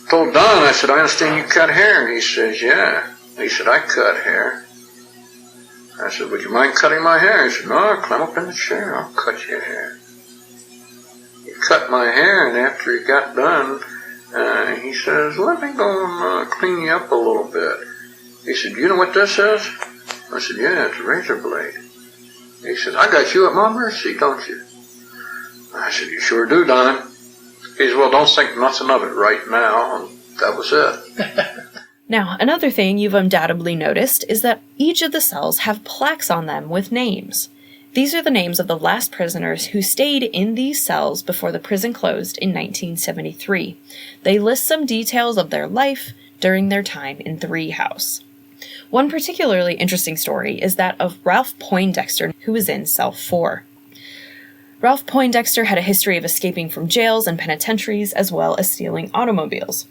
told Don, I said, I understand you cut hair. And he says, yeah. He said, I cut hair. I said, would you mind cutting my hair? He said, no, climb up in the chair, I'll cut your hair. He cut my hair, and after he got done, he says, let me go and clean you up a little bit. He said, you know what this is? I said, yeah, it's a razor blade. He said, I got you at my mercy, don't you? I said, you sure do, Don. He said, well, don't think nothing of it right now. And that was it. Now, another thing you've undoubtedly noticed is that each of the cells have plaques on them with names. These are the names of the last prisoners who stayed in these cells before the prison closed in 1973. They list some details of their life during their time in 3 House. One particularly interesting story is that of Ralph Poindexter, who was in cell 4. Ralph Poindexter had a history of escaping from jails and penitentiaries, as well as stealing automobiles.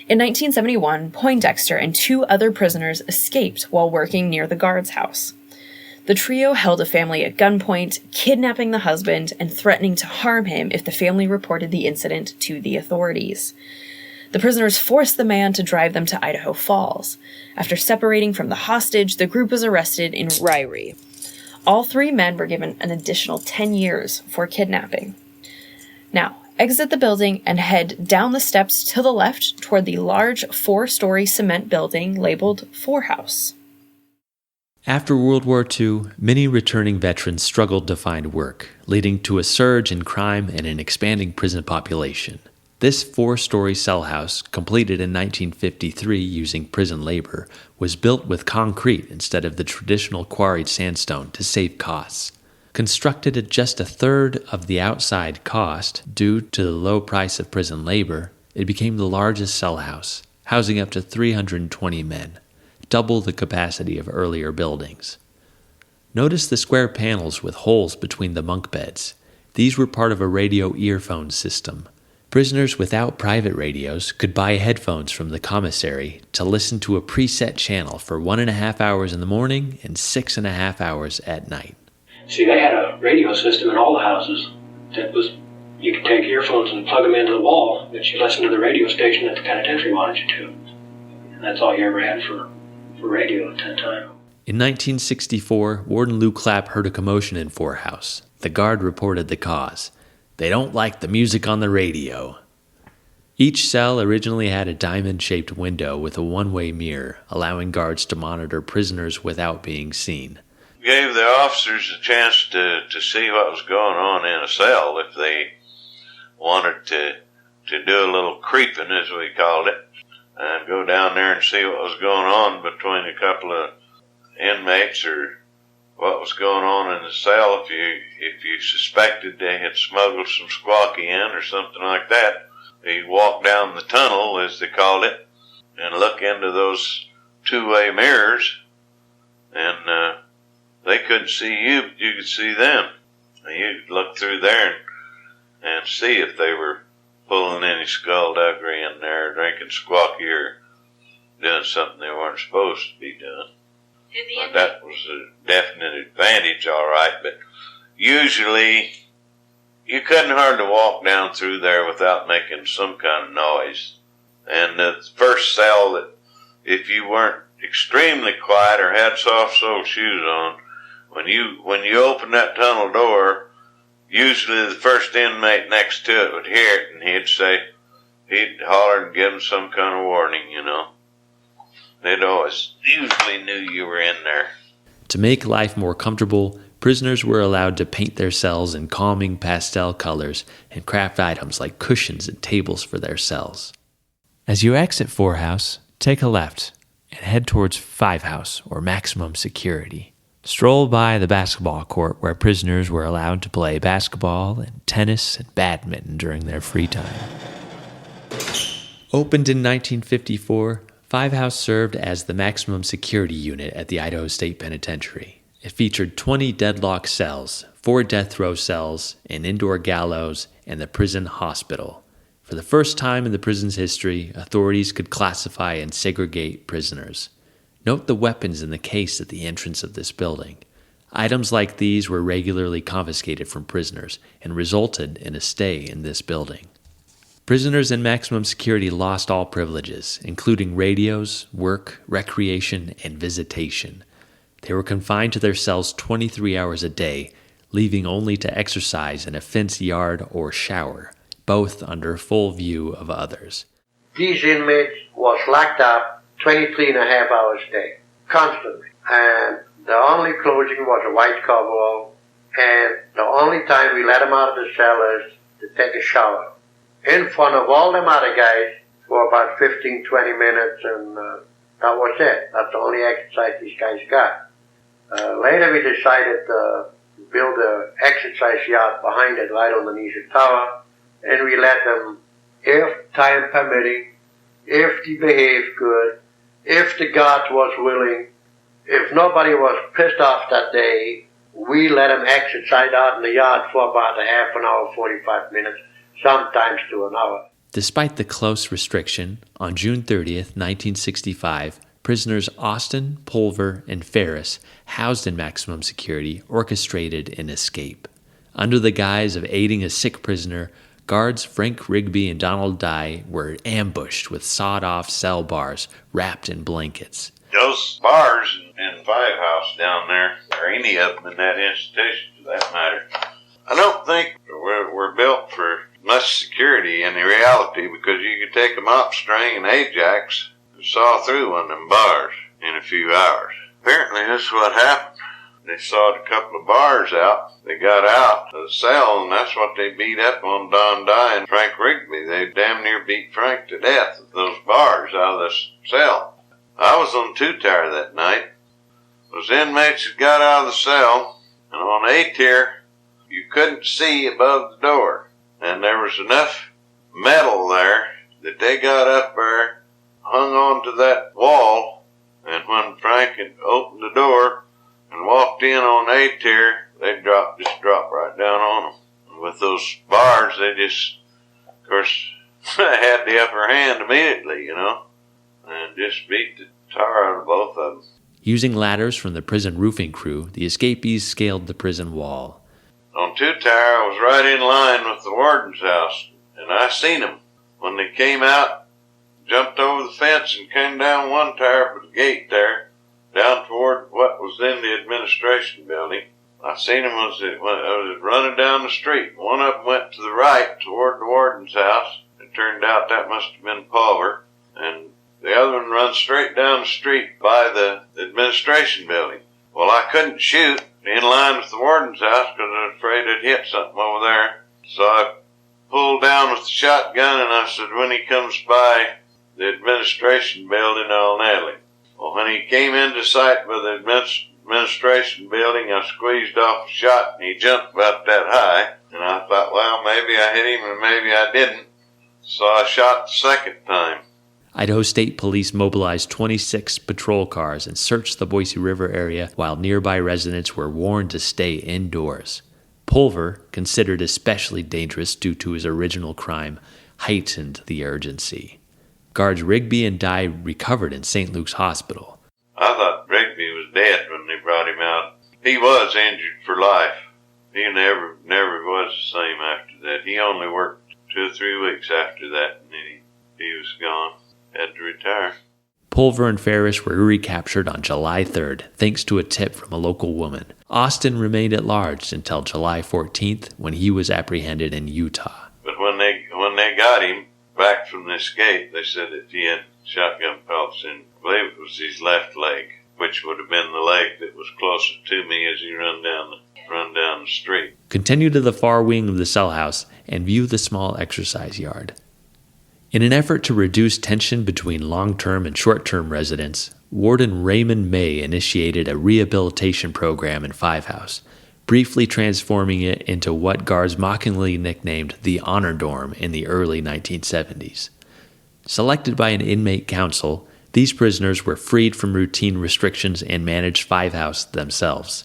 In 1971, Poindexter and 2 other prisoners escaped while working near the guard's house. The trio held a family at gunpoint, kidnapping the husband and threatening to harm him if the family reported the incident to the authorities. The prisoners forced the man to drive them to Idaho Falls. After separating from the hostage, the group was arrested in Ryrie. All 3 men were given an additional 10 years for kidnapping. Now, exit the building and head down the steps to the left toward the large 4-story cement building labeled 4 House. After World War II, many returning veterans struggled to find work, leading to a surge in crime and an expanding prison population. This 4-story cell house, completed in 1953 using prison labor, was built with concrete instead of the traditional quarried sandstone to save costs. Constructed at just 1/3 of the outside cost due to the low price of prison labor, it became the largest cell house, housing up to 320 men, double the capacity of earlier buildings. Notice the square panels with holes between the bunk beds. These were part of a radio earphone system. Prisoners without private radios could buy headphones from the commissary to listen to a preset channel for 1.5 hours in the morning and 6.5 hours at night. See, they had a radio system in all the houses that was, you could take earphones and plug them into the wall, but you listen to the radio station that the penitentiary wanted you to. And that's all you ever had for radio at that time. In 1964, Warden Lou Clapp heard a commotion in 4 House. The guard reported the cause. They don't like the music on the radio. Each cell originally had a diamond-shaped window with a one-way mirror, allowing guards to monitor prisoners without being seen. Gave the officers a chance to see what was going on in a cell if they wanted to do a little creeping, as we called it, and go down there and see what was going on between a couple of inmates or what was going on in the cell. If you suspected they had smuggled some squawky in or something like that, you walk down the tunnel, as they called it, and look into those 2-way mirrors, and they couldn't see you, but you could see them. And you'd look through there and see if they were pulling any skullduggery in there, drinking squawky, or doing something they weren't supposed to be doing. That was a definite advantage, all right, but usually you couldn't hardly walk down through there without making some kind of noise. And the first cell that, if you weren't extremely quiet or had soft-soled shoes on, when you opened that tunnel door, usually the first inmate next to it would hear it, and he'd holler and give them some kind of warning, you know. They'd always usually knew you were in there. To make life more comfortable, prisoners were allowed to paint their cells in calming pastel colors and craft items like cushions and tables for their cells. As you exit 4 House, take a left and head towards 5 House, or maximum security. Stroll by the basketball court where prisoners were allowed to play basketball and tennis and badminton during their free time. Opened in 1954, 5 House served as the maximum security unit at the Idaho State Penitentiary. It featured 20 deadlock cells, 4 death row cells, an indoor gallows, and the prison hospital. For the first time in the prison's history, authorities could classify and segregate prisoners. Note the weapons in the case at the entrance of this building. Items like these were regularly confiscated from prisoners and resulted in a stay in this building. Prisoners in maximum security lost all privileges, including radios, work, recreation, and visitation. They were confined to their cells 23 hours a day, leaving only to exercise in a fenced yard or shower, both under full view of others. These inmates was locked up 23 and a half hours a day, constantly. And the only closing was a white coverall, and the only time we let them out of the cell is to take a shower in front of all them other guys for about 15, 20 minutes, and that was it. That's the only exercise these guys got. Later we decided to build an exercise yard behind it, right underneath the tower, and we let them, if time permitting, if they behaved good, if the guard was willing, if nobody was pissed off that day, we let them exercise out in the yard for about a half an hour, 45 minutes, sometimes to an hour. Despite the close restriction, on June 30th, 1965, prisoners Austin, Pulver, and Ferris, housed in maximum security, orchestrated an escape. Under the guise of aiding a sick prisoner, guards Frank Rigby and Donald Dye were ambushed with sawed-off cell bars wrapped in blankets. Those bars in 5 House down there, or any of them in that institution for that matter, I don't think we're built for much security in the reality, because you could take a mop string and Ajax and saw through one of them bars in a few hours. Apparently that's what happened. They sawed a couple of bars out. They got out of the cell, and that's what they beat up on Don Dye and Frank Rigby. They damn near beat Frank to death with those bars out of this cell. I was on 2 Tower that night. Those inmates had got out of the cell, and on A tier, you couldn't see above the door. And there was enough metal there that they got up there, hung onto that wall, and when Frank had opened the door and walked in on A tier, they just dropped right down on them. And with those bars, they just, of course, had the upper hand immediately, you know, and just beat the tar out of both of them. Using ladders from the prison roofing crew, the escapees scaled the prison wall. On 2 Tower, I was right in line with the warden's house, and I seen them. When they came out, jumped over the fence and came down 1 tower for the gate there, down toward what was then the administration building. I seen them as I was running down the street. One of them went to the right toward the warden's house. It turned out that must have been Pulver. And the other one run straight down the street by the administration building. Well, I couldn't shoot in line with the warden's house because I was afraid I'd hit something over there. So I pulled down with the shotgun, and I said, when he comes by the administration building, I'll nail him. Well, when he came into sight by the administration building, I squeezed off a shot, and he jumped about that high. And I thought, well, maybe I hit him and maybe I didn't. So I shot the second time. Idaho State Police mobilized 26 patrol cars and searched the Boise River area while nearby residents were warned to stay indoors. Pulver, considered especially dangerous due to his original crime, heightened the urgency. Guards Rigby and Dye recovered in St. Luke's Hospital. I thought Rigby was dead when they brought him out. He was injured for life. He never was the same after that. He only worked 2 or 3 weeks after that, and then he was gone. Had to retire. Pulver and Ferris were recaptured on July 3rd, thanks to a tip from a local woman. Austin remained at large until July 14th, when he was apprehended in Utah. But when they got him back from the escape, they said that he had shotgun pelts in, I believe it was his left leg, which would have been the leg that was closer to me as he run down the street. Continue to the far wing of the cell house and view the small exercise yard. In an effort to reduce tension between long-term and short-term residents, Warden Raymond May initiated a rehabilitation program in Five House, briefly transforming it into what guards mockingly nicknamed the Honor Dorm in the early 1970s. Selected by an inmate council, these prisoners were freed from routine restrictions and managed Five House themselves.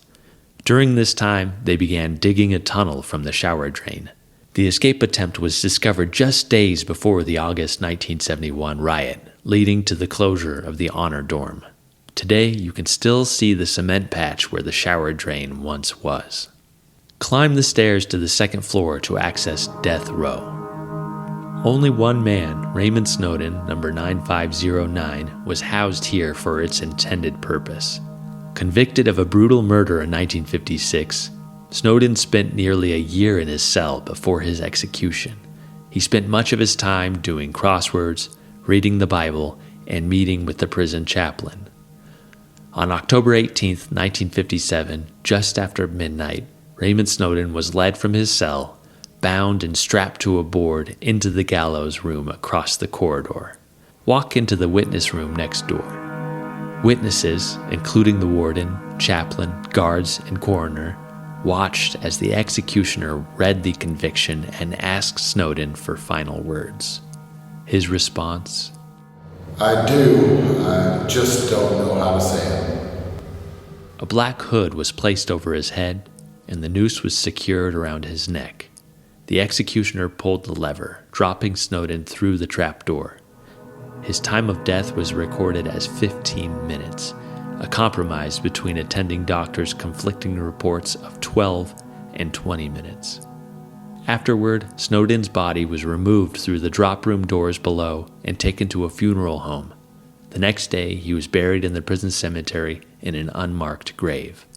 During this time, they began digging a tunnel from the shower drain. The escape attempt was discovered just days before the August 1971 riot, leading to the closure of the Honor Dorm. Today, you can still see the cement patch where the shower drain once was. Climb the stairs to the second floor to access Death Row. Only one man, Raymond Snowden, number 9509, was housed here for its intended purpose. Convicted of a brutal murder in 1956, Snowden spent nearly a year in his cell before his execution. He spent much of his time doing crosswords, reading the Bible, and meeting with the prison chaplain. On October 18, 1957, just after midnight, Raymond Snowden was led from his cell, bound and strapped to a board, into the gallows room across the corridor. Walk into the witness room next door. Witnesses, including the warden, chaplain, guards, and coroner, watched as the executioner read the conviction and asked Snowden for final words. His response? I do. I just don't know how to say it. A black hood was placed over his head, and the noose was secured around his neck. The executioner pulled the lever, dropping Snowden through the trapdoor. His time of death was recorded as 15 minutes, a compromise between attending doctors' conflicting reports of 12 and 20 minutes. Afterward, Snowden's body was removed through the drop room doors below and taken to a funeral home. The next day, he was buried in the prison cemetery in an unmarked grave.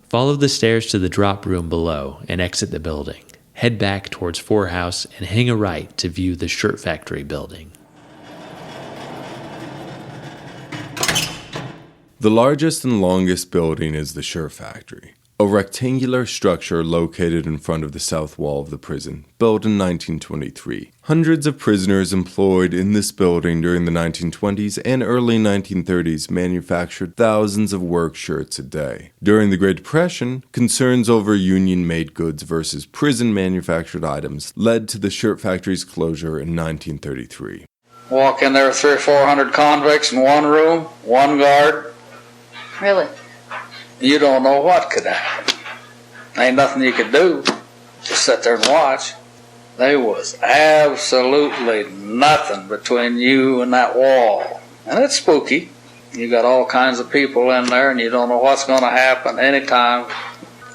Follow the stairs to the drop room below and exit the building. Head back towards Four House and hang a right to view the shirt factory building. The largest and longest building is the shirt factory, a rectangular structure located in front of the south wall of the prison, built in 1923. Hundreds of prisoners employed in this building during the 1920s and early 1930s manufactured thousands of work shirts a day. During the Great Depression, concerns over union-made goods versus prison-manufactured items led to the shirt factory's closure in 1933. Walk in there with 300 or 400 convicts in one room, one guard. Really? You don't know what could happen. Ain't nothing you could do. Just sit there and watch. There was absolutely nothing between you and that wall. And it's spooky. You got all kinds of people in there and you don't know what's going to happen anytime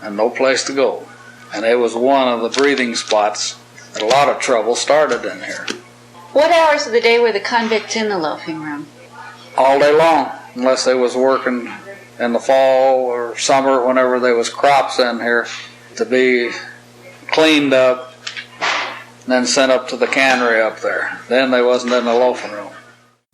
and no place to go. And it was one of the breathing spots. And a lot of trouble started in here. What hours of the day were the convicts in the loafing room? All day long, unless they was working in the fall or summer, whenever there was crops in here, to be cleaned up and then sent up to the cannery up there. Then they wasn't in the loafing room.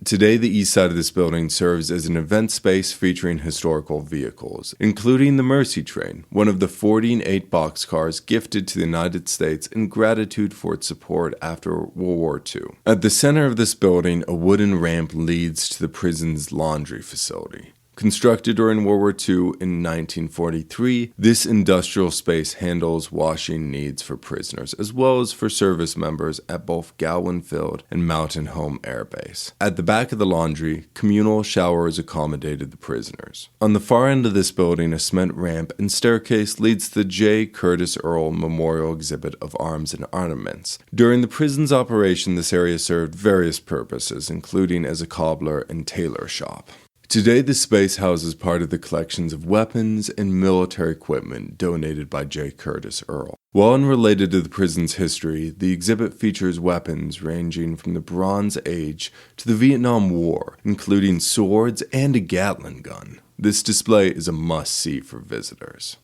Today, the east side of this building serves as an event space featuring historical vehicles, including the Mercy Train, one of the 48 boxcars gifted to the United States in gratitude for its support after World War II. At the center of this building, a wooden ramp leads to the prison's laundry facility. Constructed during World War II in 1943, this industrial space handles washing needs for prisoners, as well as for service members at both Gowan Field and Mountain Home Air Base. At the back of the laundry, communal showers accommodated the prisoners. On the far end of this building, a cement ramp and staircase leads to the J. Curtis Earl Memorial Exhibit of Arms and Ornaments. During the prison's operation, this area served various purposes, including as a cobbler and tailor shop. Today, the space houses part of the collections of weapons and military equipment donated by J. Curtis Earl. While unrelated to the prison's history, the exhibit features weapons ranging from the Bronze Age to the Vietnam War, including swords and a Gatling gun. This display is a must-see for visitors.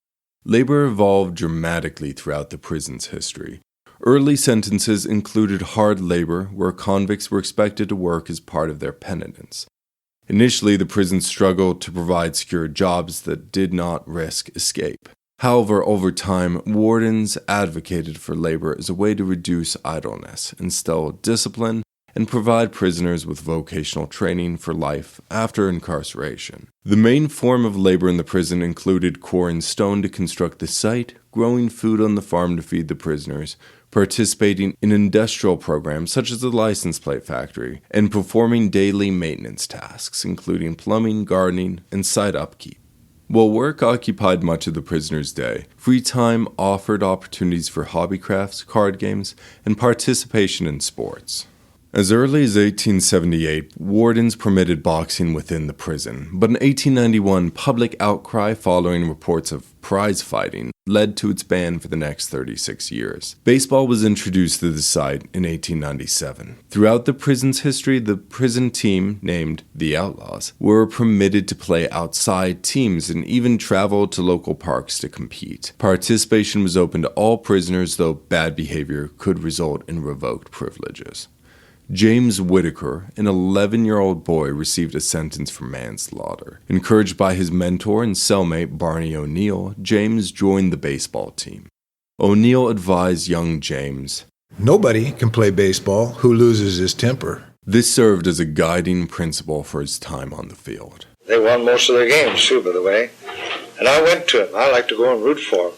Labor evolved dramatically throughout the prison's history. Early sentences included hard labor, where convicts were expected to work as part of their penitence. Initially, the prison struggled to provide secure jobs that did not risk escape. However, over time, wardens advocated for labor as a way to reduce idleness, instill discipline, and provide prisoners with vocational training for life after incarceration. The main form of labor in the prison included quarrying stone to construct the site, growing food on the farm to feed the prisoners, participating in industrial programs such as the license plate factory, and performing daily maintenance tasks, including plumbing, gardening, and site upkeep. While work occupied much of the prisoner's day, free time offered opportunities for hobby crafts, card games, and participation in sports. As early as 1878, wardens permitted boxing within the prison, but in 1891, public outcry following reports of prize fighting led to its ban for the next 36 years. Baseball was introduced to the site in 1897. Throughout the prison's history, the prison team, named the Outlaws, were permitted to play outside teams and even travel to local parks to compete. Participation was open to all prisoners, though bad behavior could result in revoked privileges. James Whitaker, an 11-year-old boy, received a sentence for manslaughter. Encouraged by his mentor and cellmate Barney O'Neill, James joined the baseball team. O'Neill advised young James, "Nobody can play baseball who loses his temper." This served as a guiding principle for his time on the field. They won most of their games, too, by the way. And I went to them. I like to go and root for them.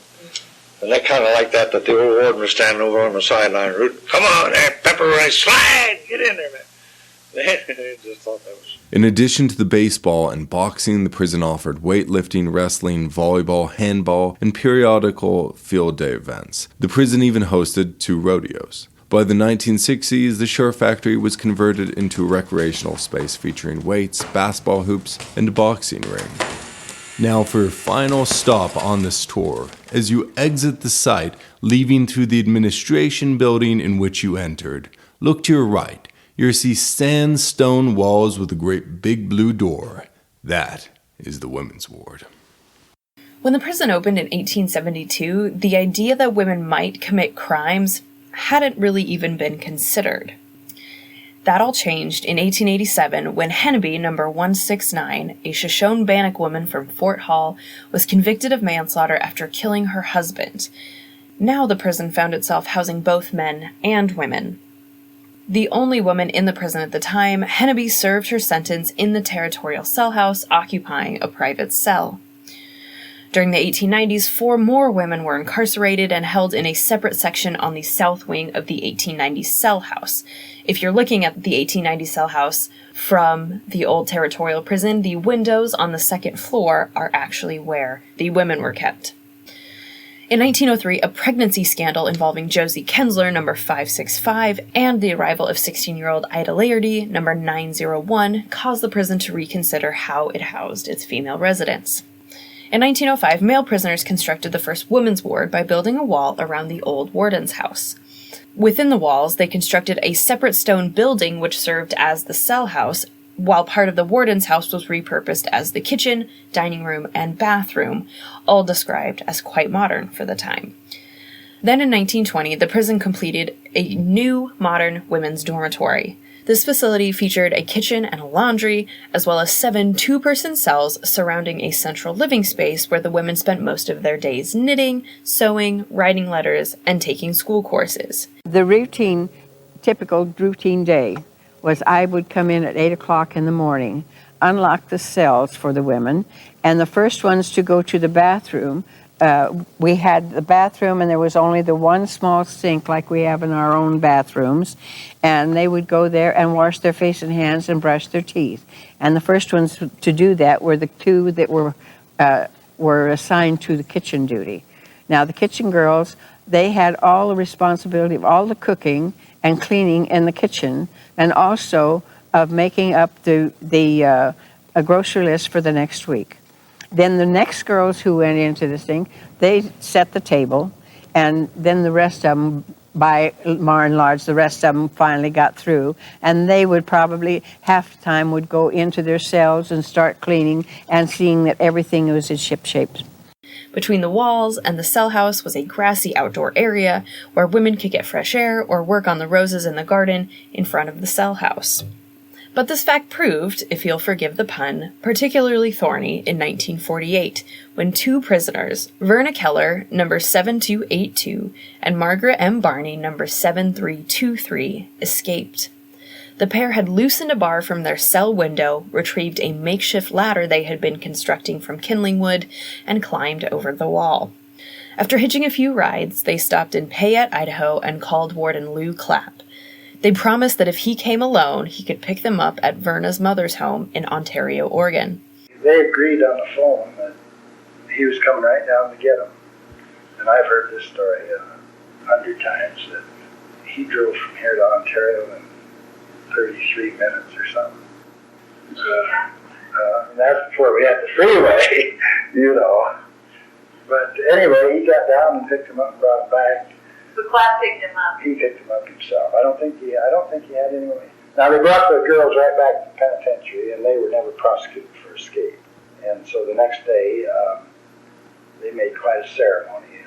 And they kind of like that the old warden was standing over on the sideline rooting. "Come on there, Pepper Rice, slide! Get in there, man." They just thought that was... In addition to the baseball and boxing, the prison offered weightlifting, wrestling, volleyball, handball, and periodical field day events. The prison even hosted 2 rodeos. By the 1960s, the Shore Factory was converted into a recreational space featuring weights, basketball hoops, and a boxing ring. Now for your final stop on this tour. As you exit the site, leaving through the administration building in which you entered, look to your right. You'll see sandstone walls with a great big blue door. That is the women's ward. When the prison opened in 1872, the idea that women might commit crimes hadn't really even been considered. That all changed in 1887 when Henneby number 169, a Shoshone-Bannock woman from Fort Hall, was convicted of manslaughter after killing her husband. Now the prison found itself housing both men and women. The only woman in the prison at the time, Henneby served her sentence in the Territorial cell house, occupying a private cell. During the 1890s, 4 more women were incarcerated and held in a separate section on the south wing of the 1890 cell house. If you're looking at the 1890 cell house from the old Territorial prison, the windows on the second floor are actually where the women were kept. In 1903, a pregnancy scandal involving Josie Kensler, number 565, and the arrival of 16-year-old Ida Laerty, number 901, caused the prison to reconsider how it housed its female residents. In 1905, male prisoners constructed the first women's ward by building a wall around the old warden's house. Within the walls, they constructed a separate stone building which served as the cell house, while part of the warden's house was repurposed as the kitchen, dining room, and bathroom, all described as quite modern for the time. Then in 1920, the prison completed a new modern women's dormitory. This facility featured a kitchen and a laundry, as well as 7 two-person cells surrounding a central living space where the women spent most of their days knitting, sewing, writing letters, and taking school courses. The typical routine day was I would come in at 8 o'clock in the morning, unlock the cells for the women, and the first ones to go to the bathroom. We had the bathroom, and there was only the one small sink like we have in our own bathrooms, and they would go there and wash their face and hands and brush their teeth. And the first ones to do that were the 2 that were assigned to the kitchen duty. Now, the kitchen girls, they had all the responsibility of all the cooking and cleaning in the kitchen, and also of making up the a grocery list for the next week. Then the next girls who went into this thing, they set the table, and then the rest of them, by and large, the rest of them finally got through, and they would probably, half the time, would go into their cells and start cleaning and seeing that everything was in ship-shape. Between the walls and the cell house was a grassy outdoor area where women could get fresh air or work on the roses in the garden in front of the cell house. But this fact proved, if you'll forgive the pun, particularly thorny in 1948, when two prisoners, Verna Keller, number 7282, and Margaret M. Barney, number 7323, escaped. The pair had loosened a bar from their cell window, retrieved a makeshift ladder they had been constructing from kindling wood, and climbed over the wall. After hitching a few rides, they stopped in Payette, Idaho, and called Warden Lou Clapp. They promised that if he came alone, he could pick them up at Verna's mother's home in Ontario, Oregon. They agreed on the phone that he was coming right down to get them. And I've heard this story 100 times, that he drove from here to Ontario in 33 minutes or something. And that's before we had the freeway, you know. But anyway, he got down and picked him up and brought him back. The class picked him up. He picked him up himself. I don't think he had any way. Now they brought the girls right back to the penitentiary, and they were never prosecuted for escape. And so the next day, they made quite a ceremony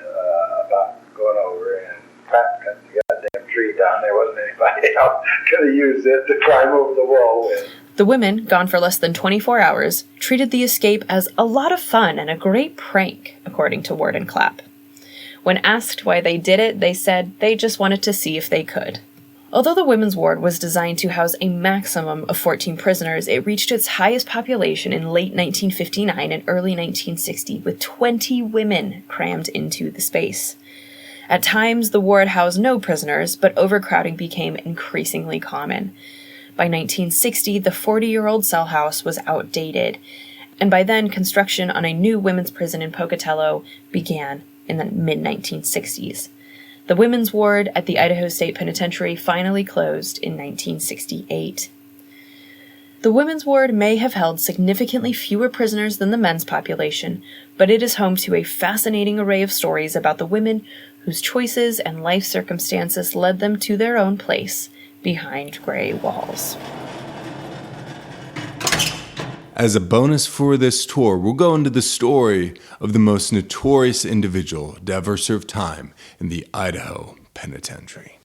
about going over and cut the goddamn tree down. There wasn't anybody else could have used it to climb over the wall with. The women, gone for less than 24 hours, treated the escape as a lot of fun and a great prank, according to Warden Clapp. When asked why they did it, they said they just wanted to see if they could. Although the women's ward was designed to house a maximum of 14 prisoners, it reached its highest population in late 1959 and early 1960, with 20 women crammed into the space. At times, the ward housed no prisoners, but overcrowding became increasingly common. By 1960, the 40-year-old cell house was outdated, and by then, construction on a new women's prison in Pocatello began in the mid-1960s. The women's ward at the Idaho State Penitentiary finally closed in 1968. The women's ward may have held significantly fewer prisoners than the men's population, but it is home to a fascinating array of stories about the women whose choices and life circumstances led them to their own place behind gray walls. As a bonus for this tour, we'll go into the story of the most notorious individual to ever serve time in the Idaho Penitentiary.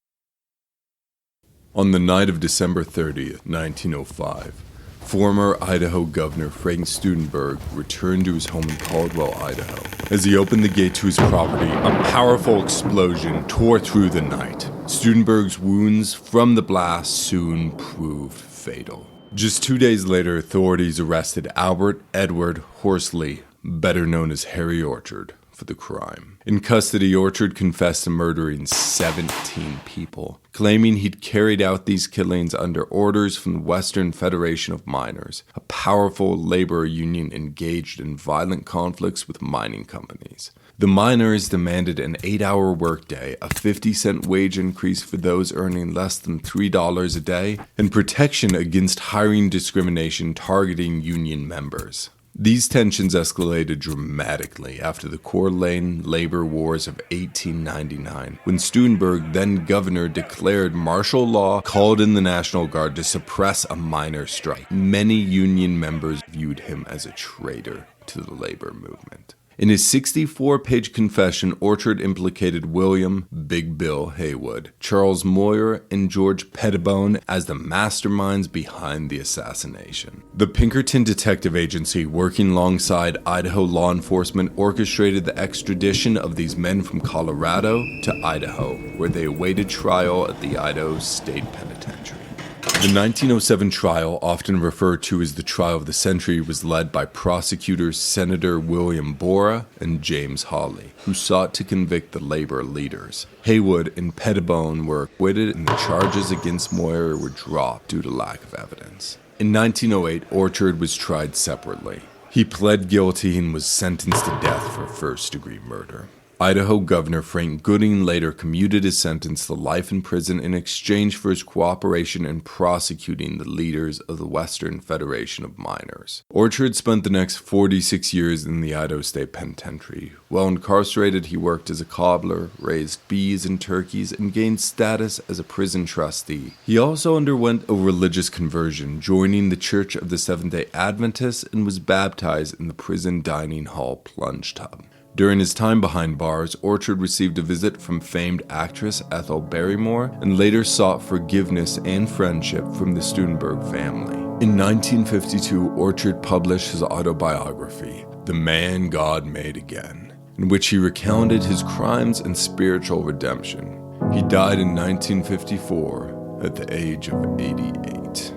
On the night of December 30th, 1905, former Idaho Governor Frank Studenberg returned to his home in Caldwell, Idaho. As he opened the gate to his property, a powerful explosion tore through the night. Studenberg's wounds from the blast soon proved fatal. Just 2 days later, authorities arrested Albert Edward Horsley, better known as Harry Orchard, for the crime. In custody, Orchard confessed to murdering 17 people, claiming he'd carried out these killings under orders from the Western Federation of Miners, a powerful labor union engaged in violent conflicts with mining companies. The miners demanded an 8-hour workday, a 50-cent wage increase for those earning less than $3 a day, and protection against hiring discrimination targeting union members. These tensions escalated dramatically after the Coeur d'Alene labor wars of 1899, when Studenberg, then governor, declared martial law, called in the National Guard to suppress a miner strike. Many union members viewed him as a traitor to the labor movement. In his 64-page confession, Orchard implicated William Big Bill Haywood, Charles Moyer, and George Pettibone as the masterminds behind the assassination. The Pinkerton Detective Agency, working alongside Idaho law enforcement, orchestrated the extradition of these men from Colorado to Idaho, where they awaited trial at the Idaho State Penitentiary. The 1907 trial, often referred to as the trial of the century, was led by prosecutors Senator William Borah and James Hawley, who sought to convict the labor leaders. Haywood and Pettibone were acquitted, and the charges against Moyer were dropped due to lack of evidence. In 1908, Orchard was tried separately. He pled guilty and was sentenced to death for first-degree murder. Idaho Governor Frank Gooding later commuted his sentence to life in prison in exchange for his cooperation in prosecuting the leaders of the Western Federation of Miners. Orchard spent the next 46 years in the Idaho State Penitentiary. While incarcerated, he worked as a cobbler, raised bees and turkeys, and gained status as a prison trustee. He also underwent a religious conversion, joining the Church of the Seventh-day Adventists, and was baptized in the prison dining hall plunge tub. During his time behind bars, Orchard received a visit from famed actress Ethel Barrymore and later sought forgiveness and friendship from the Studenberg family. In 1952, Orchard published his autobiography, The Man God Made Again, in which he recounted his crimes and spiritual redemption. He died in 1954 at the age of 88.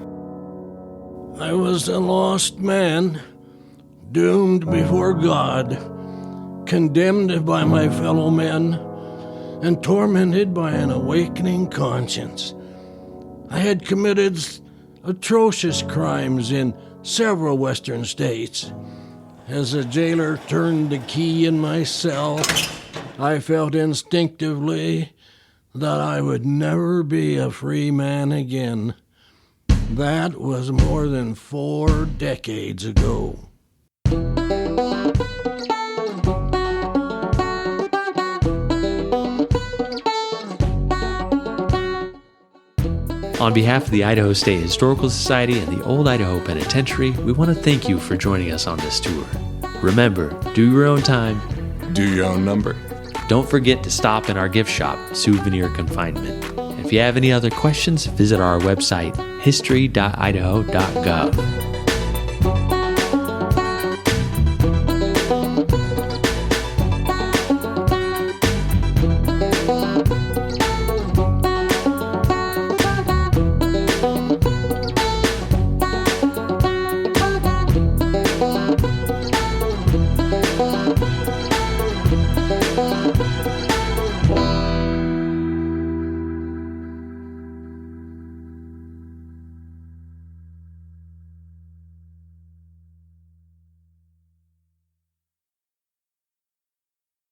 I was a lost man, doomed before God, condemned by my fellow men, and tormented by an awakening conscience. I had committed atrocious crimes in several western states. As a jailer turned the key in my cell, I felt instinctively that I would never be a free man again. That was more than 4 decades ago. On behalf of the Idaho State Historical Society and the Old Idaho Penitentiary, we want to thank you for joining us on this tour. Remember, do your own time. Do your own number. Don't forget to stop in our gift shop, Souvenir Confinement. If you have any other questions, visit our website, history.idaho.gov.